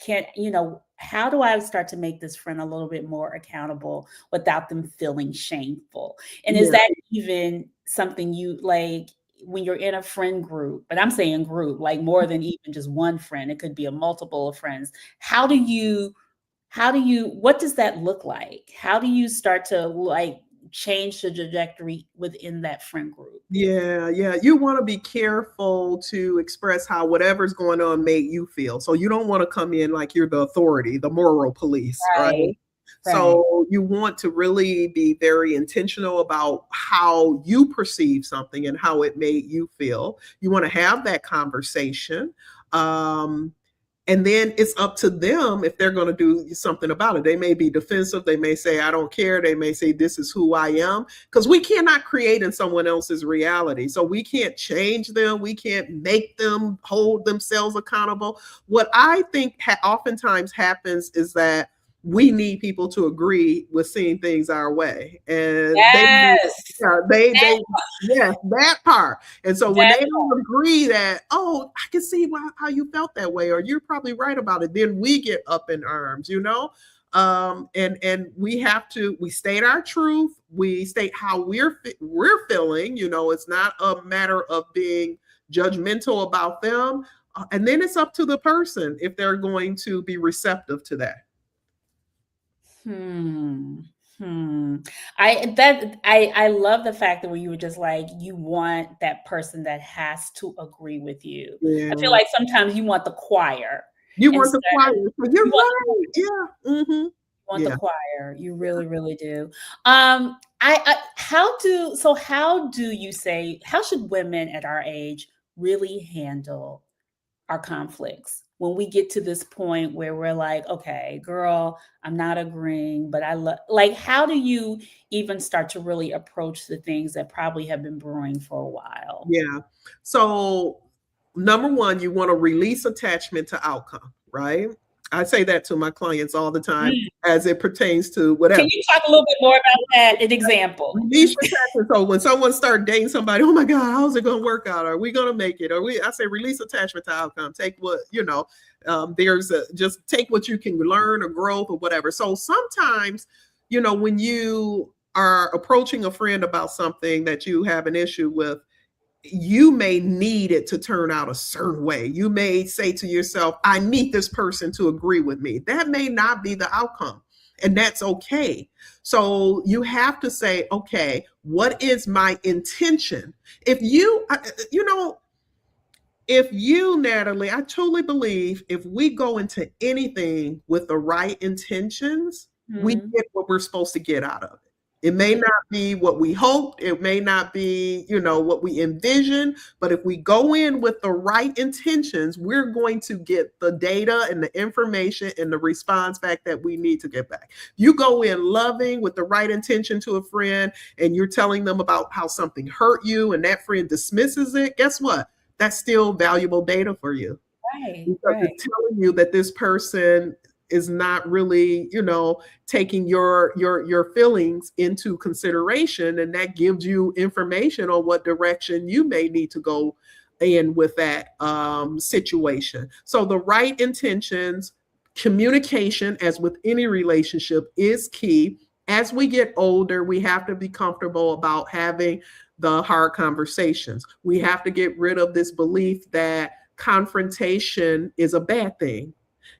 how do I start to make this friend a little bit more accountable without them feeling shameful? And is Yeah. that even something you like when you're in a friend group? But I'm saying group, like more than even just one friend. It could be a multiple of friends. How do you what does that look like? How do you start to like change the trajectory within that friend group? Yeah, yeah. You want to be careful to express how whatever's going on made you feel. So you don't want to come in like you're the authority, the moral police, right? Right. Right. So you want to really be very intentional about how you perceive something and how it made you feel. You want to have that conversation. Um, and then it's up to them if they're going to do something about it. They may be defensive. They may say, I don't care. They may say, this is who I am. Because we cannot create in someone else's reality. So we can't change them. We can't make them hold themselves accountable. What I think oftentimes happens is that we need people to agree with seeing things our way. And Yes. they yes, that part. And so when That they don't agree that, oh, I can see how you felt that way, or you're probably right about it, then we get up in arms, you know? And we state our truth, we state how we're feeling, you know, it's not a matter of being judgmental about them. And then it's up to the person if they're going to be receptive to that. Hmm. Hmm. I love the fact that when you were just like you want that person that has to agree with you. I feel Yeah. like sometimes you want the choir You want instead. the choir. So you're You want right. Yeah. Mm-hmm. want the Yeah. choir. You really, really do. How do you say how should women at our age really handle our conflicts when we get to this point where we're like, okay, girl, I'm not agreeing, but I love, like, how do you even start to really approach the things that probably have been brewing for a while? Yeah. So, number one, you want to release attachment to outcome, right? I say that to my clients all the time Mm. as it pertains to Can whatever. you talk a little bit more about that? An example. Release attachment. So when someone start dating somebody, oh my God, how's it going to work out? Are we going to make it? I say release attachment to outcome. Take what, just take what you can learn or growth or whatever. So sometimes, when you are approaching a friend about something that you have an issue with, you may need it to turn out a certain way. You may say to yourself, I need this person to agree with me. That may not be the outcome, and that's okay. So you have to say, okay, what is my intention? If you, Natalie, I totally believe if we go into anything with the right intentions, we Mhm. get what we're supposed to get out of it. It may not be what we hoped, it may not be, what we envisioned, but if we go in with the right intentions, we're going to get the data and the information and the response back that we need to get back. You go in loving with the right intention to a friend and you're telling them about how something hurt you and that friend dismisses it, guess what? That's still valuable data for you Right, because right. it's telling you that this person is not really, taking your feelings into consideration, and that gives you information on what direction you may need to go in with that situation. So the right intentions, communication, as with any relationship, is key. As we get older, we have to be comfortable about having the hard conversations. We have to get rid of this belief that confrontation is a bad thing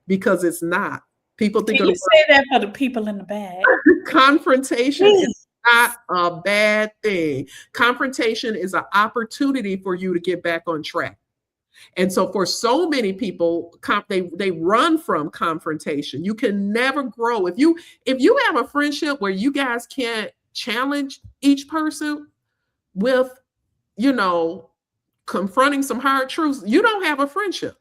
because it's not. People think Can of you the say that for the people in the back? word confrontation is Please. not a bad thing. Confrontation is an opportunity for you to get back on track. And so for so many people, they run from confrontation. You can never grow. If you have a friendship where you guys can't challenge each person with, you know, confronting some hard truths, you don't have a friendship.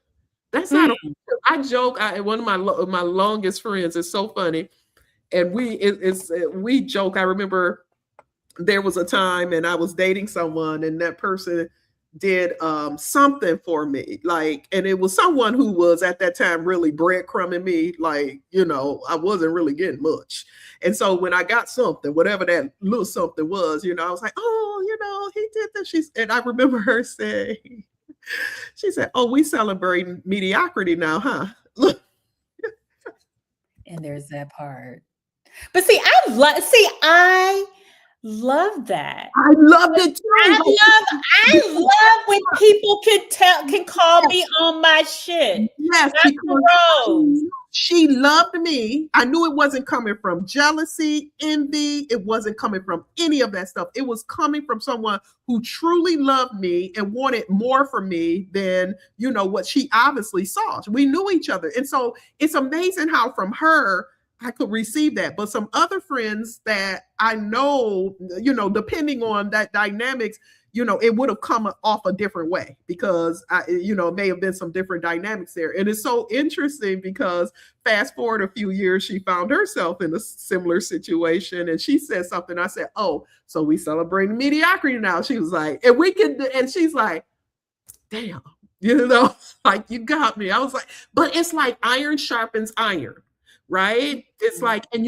That's not a Mm. I joke. One of my longest friends is so funny, and we joke. I remember there was a time, and I was dating someone, and that person did something for me, like, and it was someone who was at that time really breadcrumbing me, like, I wasn't really getting much, and so when I got something, whatever that little something was, I was like, oh, he did this. And I remember her saying, she said, "Oh, we celebrating mediocrity now, huh?" Look, And there's that part. But I love that. I loved it too. I love when people can call me on my shit. Yes, Dr. because Rose. She loved me. I knew it wasn't coming from jealousy, envy. It wasn't coming from any of that stuff. It was coming from someone who truly loved me and wanted more for me than, what she obviously saw. We knew each other. And so it's amazing how from her, I could receive that. But some other friends that I know, depending on that dynamics, it would have come off a different way because it may have been some different dynamics there. And it's so interesting because fast forward a few years, she found herself in a similar situation and she said something. I said, oh, so we celebrating mediocrity now. She was like, and she's like, damn, like you got me. I was like, but it's like iron sharpens iron. Right? It's like, and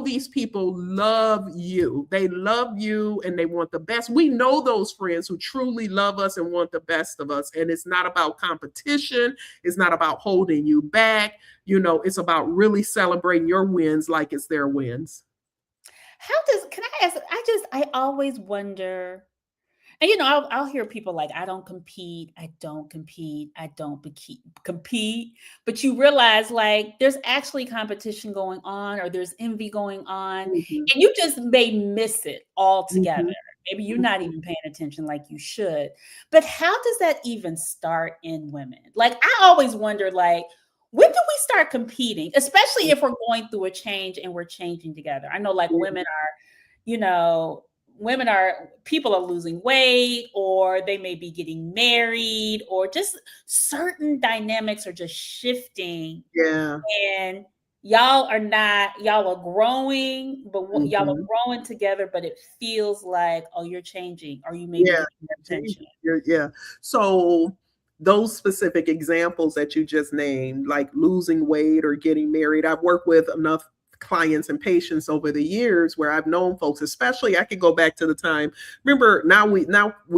these people love you. They love you and they want the best. We know those friends who truly love us and want the best of us. And it's not about competition. It's not about holding you back. It's about really celebrating your wins like it's their wins. Can I ask, I always wonder, and I'll hear people like, I don't compete, I don't compete, I don't compete. But you realize like there's actually competition going on or there's envy going on. Mm-hmm. And you just may miss it altogether. Mm-hmm. Maybe you're not even paying attention like you should. But how does that even start in women? Like I always wonder, like, when do we start competing, especially if we're going through a change and we're changing together? I know like women are, people are losing weight or they may be getting married or just certain dynamics are just shifting. Yeah. And y'all are growing, but y'all are growing together, but it feels like, oh, you're changing or you may be getting more attention. Yeah. So those specific examples that you just named, like losing weight or getting married, I've worked with enough clients and patients over the years where I've known folks, especially I could go back to the time. Remember, now we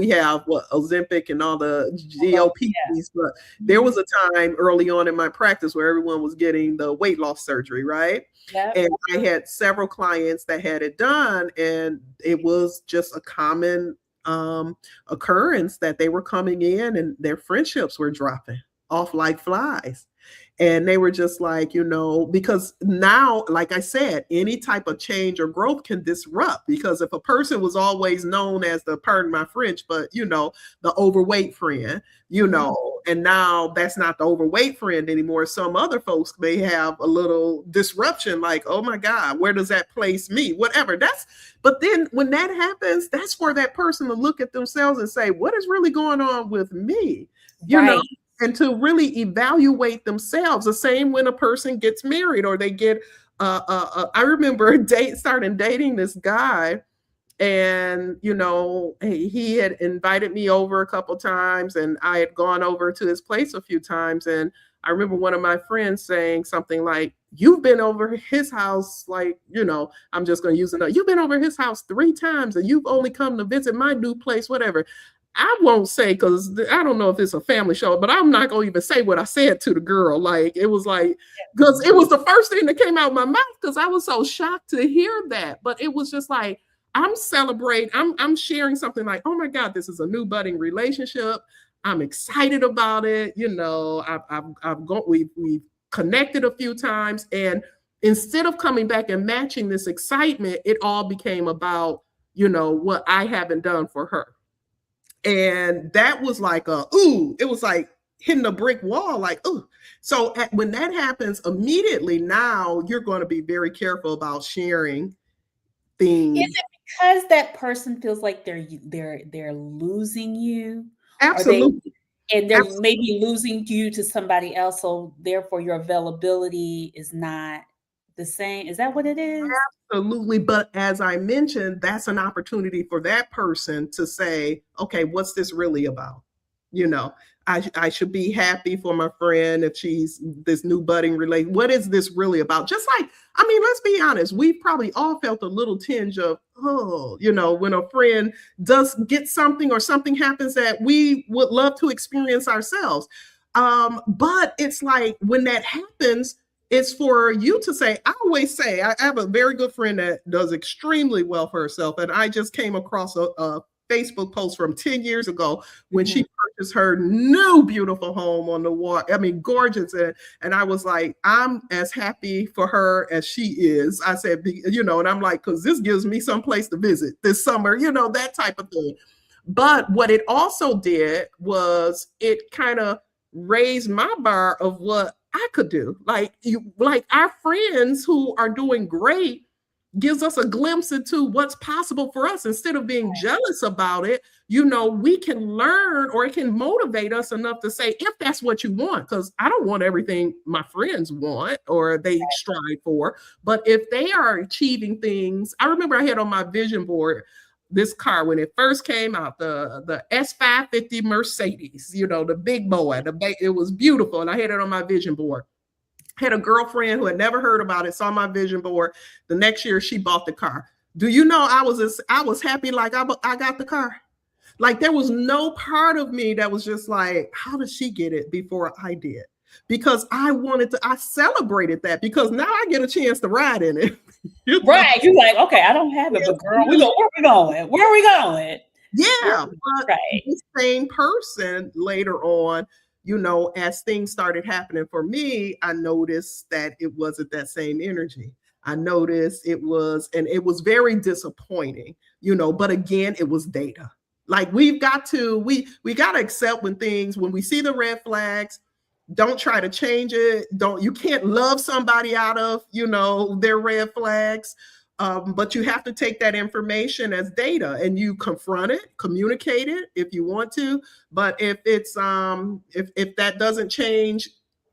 have Ozempic and all the GLPs, but there was a time early on in my practice where everyone was getting the weight loss surgery, right? Yep. And I had several clients that had it done, and it was just a common occurrence that they were coming in and their friendships were dropping off like flies. And they were just like, because now, like I said, any type of change or growth can disrupt. Because if a person was always known as pardon my French, but the overweight friend, and now that's not the overweight friend anymore. Some other folks may have a little disruption, like, oh my God, where does that place me? Whatever. But then when that happens, that's for that person to look at themselves and say, what is really going on with me? Right. And to really evaluate themselves. The same when a person gets married or they get, I remember starting dating this guy, and he had invited me over a couple times, and I had gone over to his place a few times, and I remember one of my friends saying something like, you've been over his house, like, I'm just going to use it. You've been over his house 3 times and you've only come to visit my new place, whatever. I won't say, because I don't know if it's a family show, but I'm not going to even say what I said to the girl. Like, it was like, because it was the first thing that came out of my mouth, because I was so shocked to hear that. But it was just like, I'm celebrating, I'm sharing something like, oh my God, this is a new budding relationship. I'm excited about it. We've connected a few times. And instead of coming back and matching this excitement, it all became about, what I haven't done for her. And that was like it was like hitting a brick wall, like, ooh. So when that happens, immediately now you're going to be very careful about sharing things. Is it because that person feels like they're losing you? Absolutely. And they're maybe losing you to somebody else, so therefore your availability is not the same. Is that what it is? Absolutely. But as I mentioned, that's an opportunity for that person to say, okay, what's this really about? I should be happy for my friend if she's this new budding relation. What is this really about? Just like, let's be honest, we've probably all felt a little tinge of, when a friend does get something or something happens that we would love to experience ourselves. But it's like when that happens, it's for you to say, I always say, I have a very good friend that does extremely well for herself. And I just came across a Facebook post from 10 years ago when Mhm. she purchased her new beautiful home on the water. I mean, gorgeous. And I was like, I'm as happy for her as she is. I said, and I'm like, because this gives me some place to visit this summer, that type of thing. But what it also did was it kind of raised my bar of what I could do. Like our friends who are doing great gives us a glimpse into what's possible for us. Instead of being jealous about it, we can learn, or it can motivate us enough to say, if that's what you want, because I don't want everything my friends want or they strive for. But if they are achieving things, I remember I had on my vision board this car when it first came out, the S550 Mercedes, the big boy. It was beautiful, and I had it on my vision board. Had a girlfriend who had never heard about it, saw my vision board. The next year, she bought the car. Do you know I was happy like I got the car? Like there was no part of me that was just like, how did she get it before I did? Because I celebrated that because now I get a chance to ride in it. Right. You're like, okay, I don't have it, but girl, where we going? Where are we going? Yeah, but Right. the same person later on, as things started happening for me, I noticed that it wasn't that same energy. I noticed and it was very disappointing, but again, it was data. Like we got to accept when we see the red flags, don't try to change it. You can't love somebody out of, their red flags. But you have to take that information as data and you confront it, communicate it if you want to. But if it's if that doesn't change,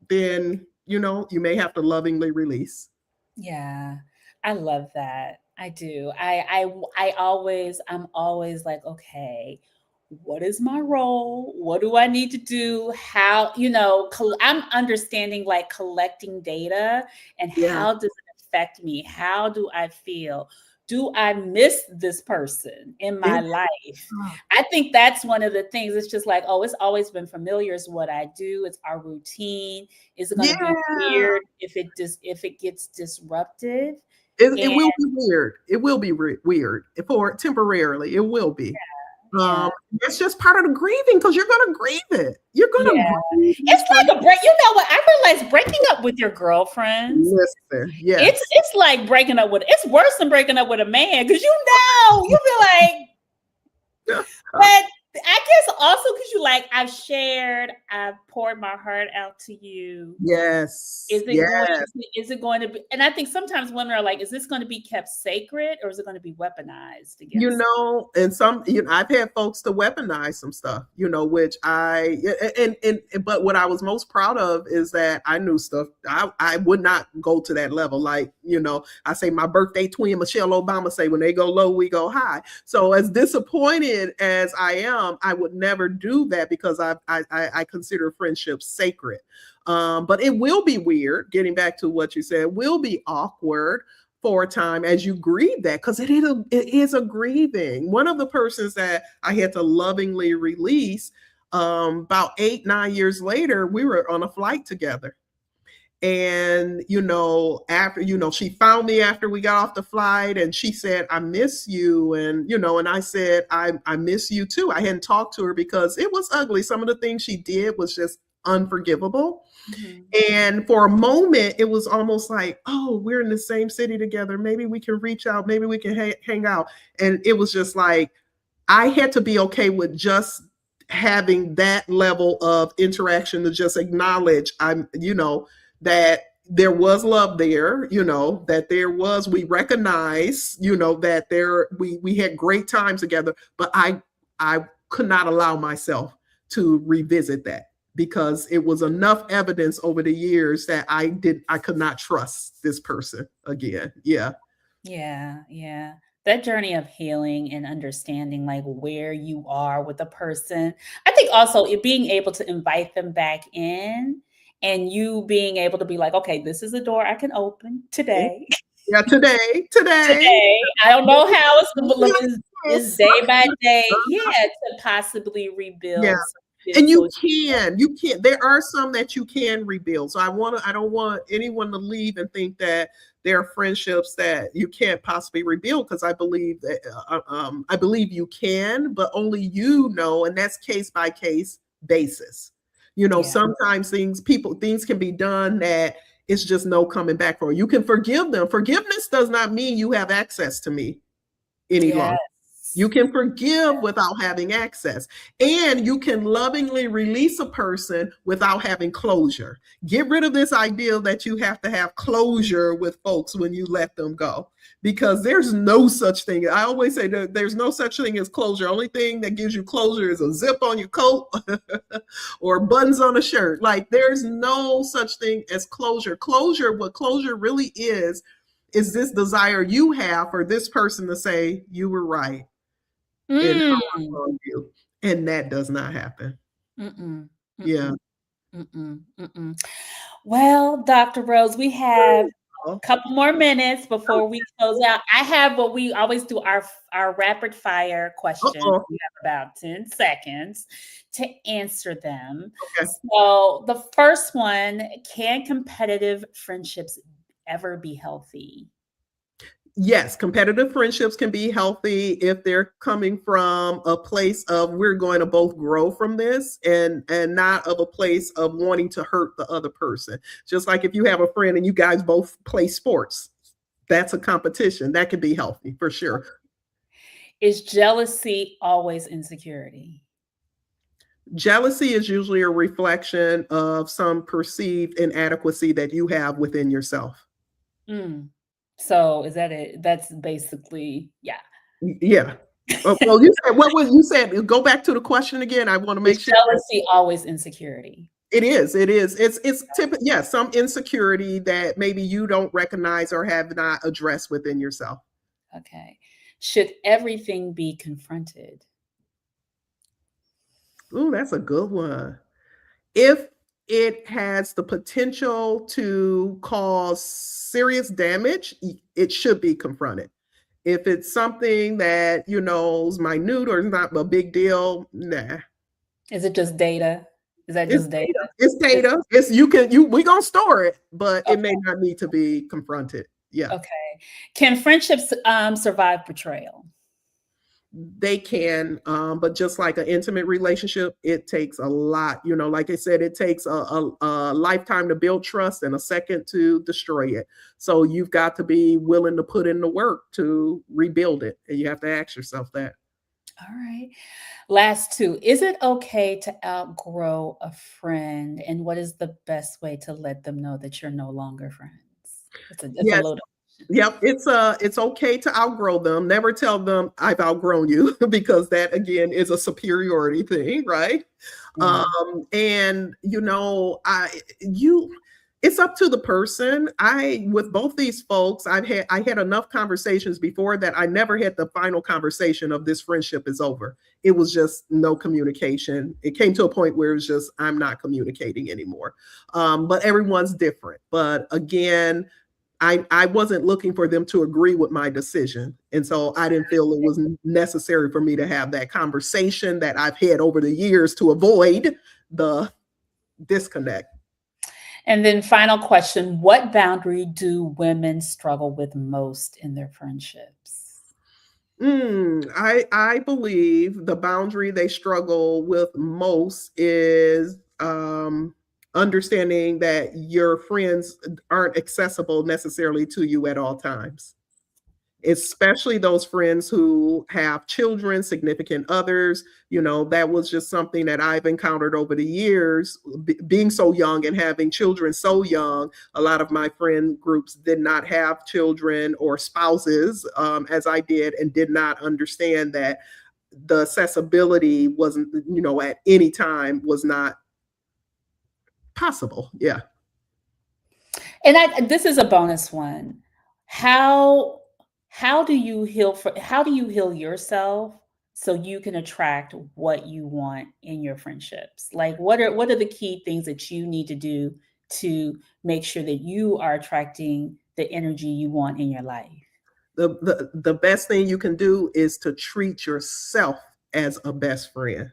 then you may have to lovingly release. Yeah. I love that. I do. I'm always like, okay, what is my role? What do I need to do? How, I'm understanding like collecting data and Yeah. how does it affect me? How do I feel? Do I miss this person in my Yeah. life? I think that's one of the things. It's just like, oh, it's always been familiar. It's what I do. It's our routine. Is it going to be Yeah. weird if it gets disruptive? It And will be weird. It will be weird for temporarily. It will be. yeah, It's just part of the grieving because you're going to grieve it. You're going to yeah. grieve It's these things. like a break. You know what? I realized breaking up with your girlfriends, Listen, it's yes. it's like breaking up with it's worse than breaking up with a man because you feel like, but I guess also because you like I've poured my heart out to you. Yes. Yes. Is it going to be, and I think sometimes women are like, is this going to be kept sacred or is it going to be weaponized against? And I've had folks to weaponize some stuff, which but what I was most proud of is that I knew stuff. I would not go to that level. Like, I say my birthday twin, Michelle Obama, say when they go low, we go high. So as disappointed as I am, I would never do that because I consider friendship sacred. But it will be weird, getting back to what you said, it will be awkward for a time as you grieve that because it is a grieving. One of the persons that I had to lovingly release, about 8-9 years later, we were on a flight together. And after she found me after we got off the flight and she said, I miss you. And I said, I miss you too. I hadn't talked to her because it was ugly. Some of the things she did was just unforgivable. Mhm. And for a moment, it was almost like, oh, we're in the same city together. Maybe we can reach out. Maybe we can hang out. And it was just like, I had to be okay with just having that level of interaction to just acknowledge that there was love there, that we recognize, that we had great times together, but I could not allow myself to revisit that because it was enough evidence over the years that I could not trust this person again. Yeah. Yeah, yeah. That journey of healing and understanding like where you are with a person. I think also it being able to invite them back in and you being able to be like, okay, this is a door I can open today. Yeah, today. Today. I don't know how it's is Yes. day by day. Yeah, to possibly Yeah. rebuild. And So it's you can. There are some that you can rebuild. So I don't want anyone to leave and think that there are friendships that you can't possibly rebuild, because I believe you can, but only you know, and that's case by case basis. yeah, Sometimes things can be done that it's just no coming back for. You can forgive them. Forgiveness does not mean you have access to me any longer. You yes, can forgive without having access, and you can lovingly release a person without having closure. Get rid of this idea that you have to have closure with folks when you let them go, because there's no such thing. I always say that there's no such thing as closure. Only thing that gives you closure is a zip on your coat or buttons on a shirt. Like, there's no such thing as closure. What closure really is this desire you have for this person to say you were right and mm, on you. And that does not happen. mm-mm, Yeah. mm-mm, mm-mm, mm-mm. Well, Dr. Rose, we have Oh, a couple more minutes before we close out. I have what we always do, our rapid fire questions. uh-oh. We have about 10 seconds to answer them. Okay. So the first one, can competitive friendships ever be healthy? Yes, competitive friendships can be healthy if they're coming from a place of we're going to both grow from this, and not of a place of wanting to hurt the other person. Just like if you have a friend and you guys both play sports, that's a competition. That can be healthy for sure. Is jealousy always insecurity? Jealousy is usually a reflection of some perceived inadequacy that you have within yourself. Mm. So is that it? That's basically, yeah. Yeah. Well, you said what was you said? Go back to the question again. I want to make Is sure that jealousy always insecurity? it is. It is. It's typical. Yeah, some insecurity that maybe you don't recognize or have not addressed within yourself. Okay. Should everything be confronted? Ooh, that's a good one. If it has the potential to cause serious damage, it should be confronted. If it's something that is minute or is not a big deal, nah. Is it just data? Is that It's just data? data. It's It's data. It's we gonna store it, but it may okay. not need to be confronted. Yeah. Okay. Can friendships survive betrayal? They can, but just like an intimate relationship, it takes a lot. Like I said, it takes a lifetime to build trust and a second to destroy it. So you've got to be willing to put in the work to rebuild it, and you have to ask yourself that. All right. Last two. Is it okay to outgrow a friend? And what is the best way to let them know that you're no longer friends? It's a Yes. loaded question. Yep, it's okay to outgrow them. Never tell them I've outgrown you because that again is a superiority thing, right? Yeah. And it's up to the person. I with both these folks, I had enough conversations before that I never had the final conversation of this friendship is over. It was just no communication. It came to a point where it was just I'm not communicating anymore. But everyone's different. But again, I wasn't looking for them to agree with my decision. And so I didn't feel it was necessary for me to have that conversation that I've had over the years to avoid the disconnect. And then final question, what boundary do women struggle with most in their friendships? I believe the boundary they struggle with most is understanding that your friends aren't accessible necessarily to you at all times, especially those friends who have children, significant others. That was just something that I've encountered over the years, being so young and having children so young. A lot of my friend groups did not have children or spouses, as I did, and did not understand that the accessibility wasn't, at any time was not possible. Yeah. And this is a bonus one. How how do you heal how do you heal yourself so you can attract what you want in your friendships? Like what are the key things that you need to do to make sure that you are attracting the energy you want in your life? The best thing you can do is to treat yourself as a best friend.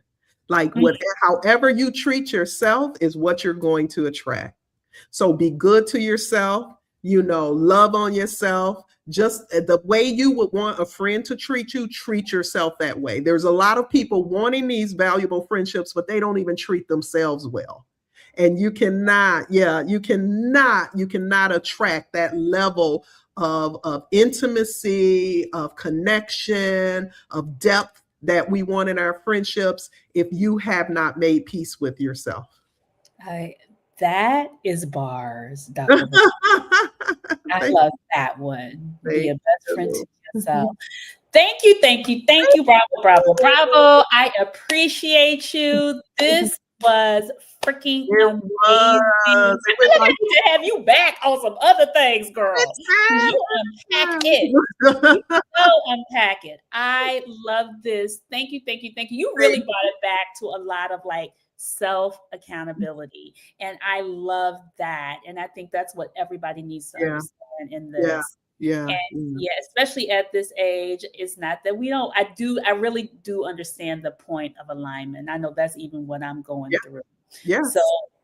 Like however you treat yourself is what you're going to attract. So be good to yourself, love on yourself. Just the way you would want a friend to treat you, treat yourself that way. There's a lot of people wanting these valuable friendships, but they don't even treat themselves well. And you cannot attract that level of intimacy, of connection, of depth that we want in our friendships if you have not made peace with yourself. That is bars, Dr. I love that one. Be a best friend to yourself. Thank you. Bravo. I appreciate you. This was freaking amazing. I need to have you back on some other things, girl. You unpack it. Unpack it. I love this. Thank you. You really brought it back to a lot of like self accountability, and I love that. And I think that's what everybody needs to understand in this. Especially at this age. It's not that we don't. I really do understand the point of alignment. I know that's even what I'm going through. So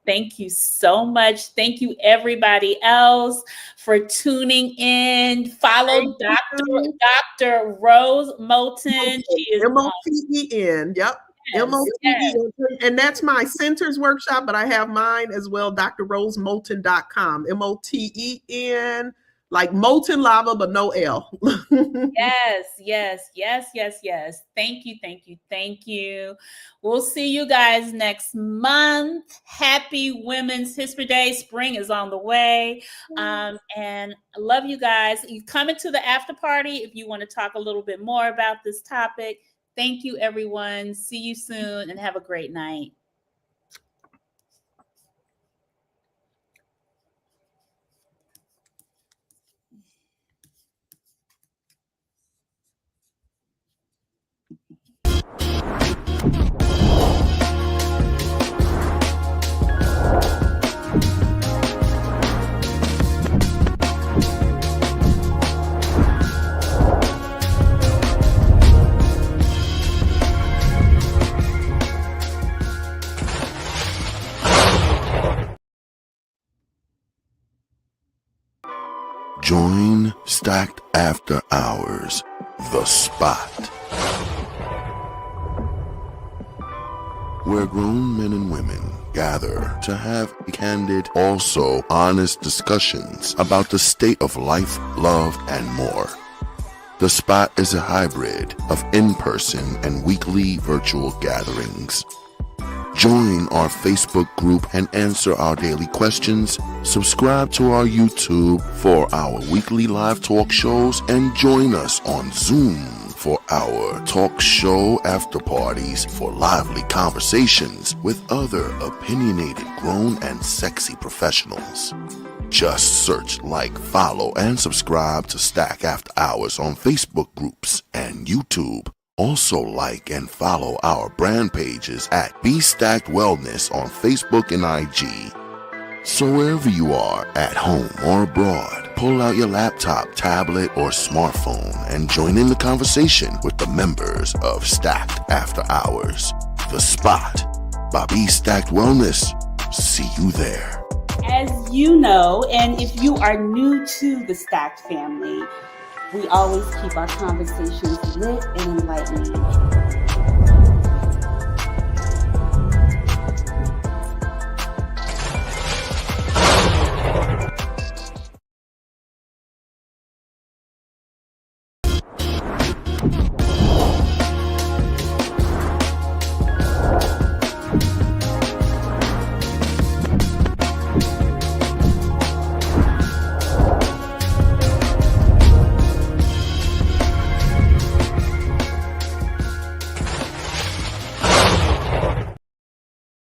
thank you so much. Thank you, everybody else, for tuning in. Follow Dr. Rose Moulton. She is Moulten. Yep. MOTEN. And that's my centers workshop, but I have mine as well, drrosemoulton.com. MOTEN, like molten lava, but no L. Yes. Thank you. We'll see you guys next month. Happy Women's History Day. Spring is on the way. And I love you guys. You come into the after party if you want to talk a little bit more about this topic. Thank you, everyone. See you soon and have a great night. Join Stacked After Hours, The Spot, where grown men and women gather to have candid, also honest discussions about the state of life, love, and more. The Spot is a hybrid of in-person and weekly virtual gatherings. Join our Facebook group and answer our daily questions. Subscribe to our YouTube for our weekly live talk shows and join us on Zoom for our talk show after parties for lively conversations with other opinionated, grown, and sexy professionals. Just search, like, follow, and subscribe to Stack After Hours on Facebook groups and YouTube. Also like and follow our brand pages at Be Stacked Wellness on Facebook and IG. So wherever you are, at home or abroad, pull out your laptop, tablet, or smartphone and join in the conversation with the members of Stacked After Hours, The Spot by Be Stacked Wellness. See you there. As you know, and if you are new to the Stacked family, we always keep our conversations lit and enlightening.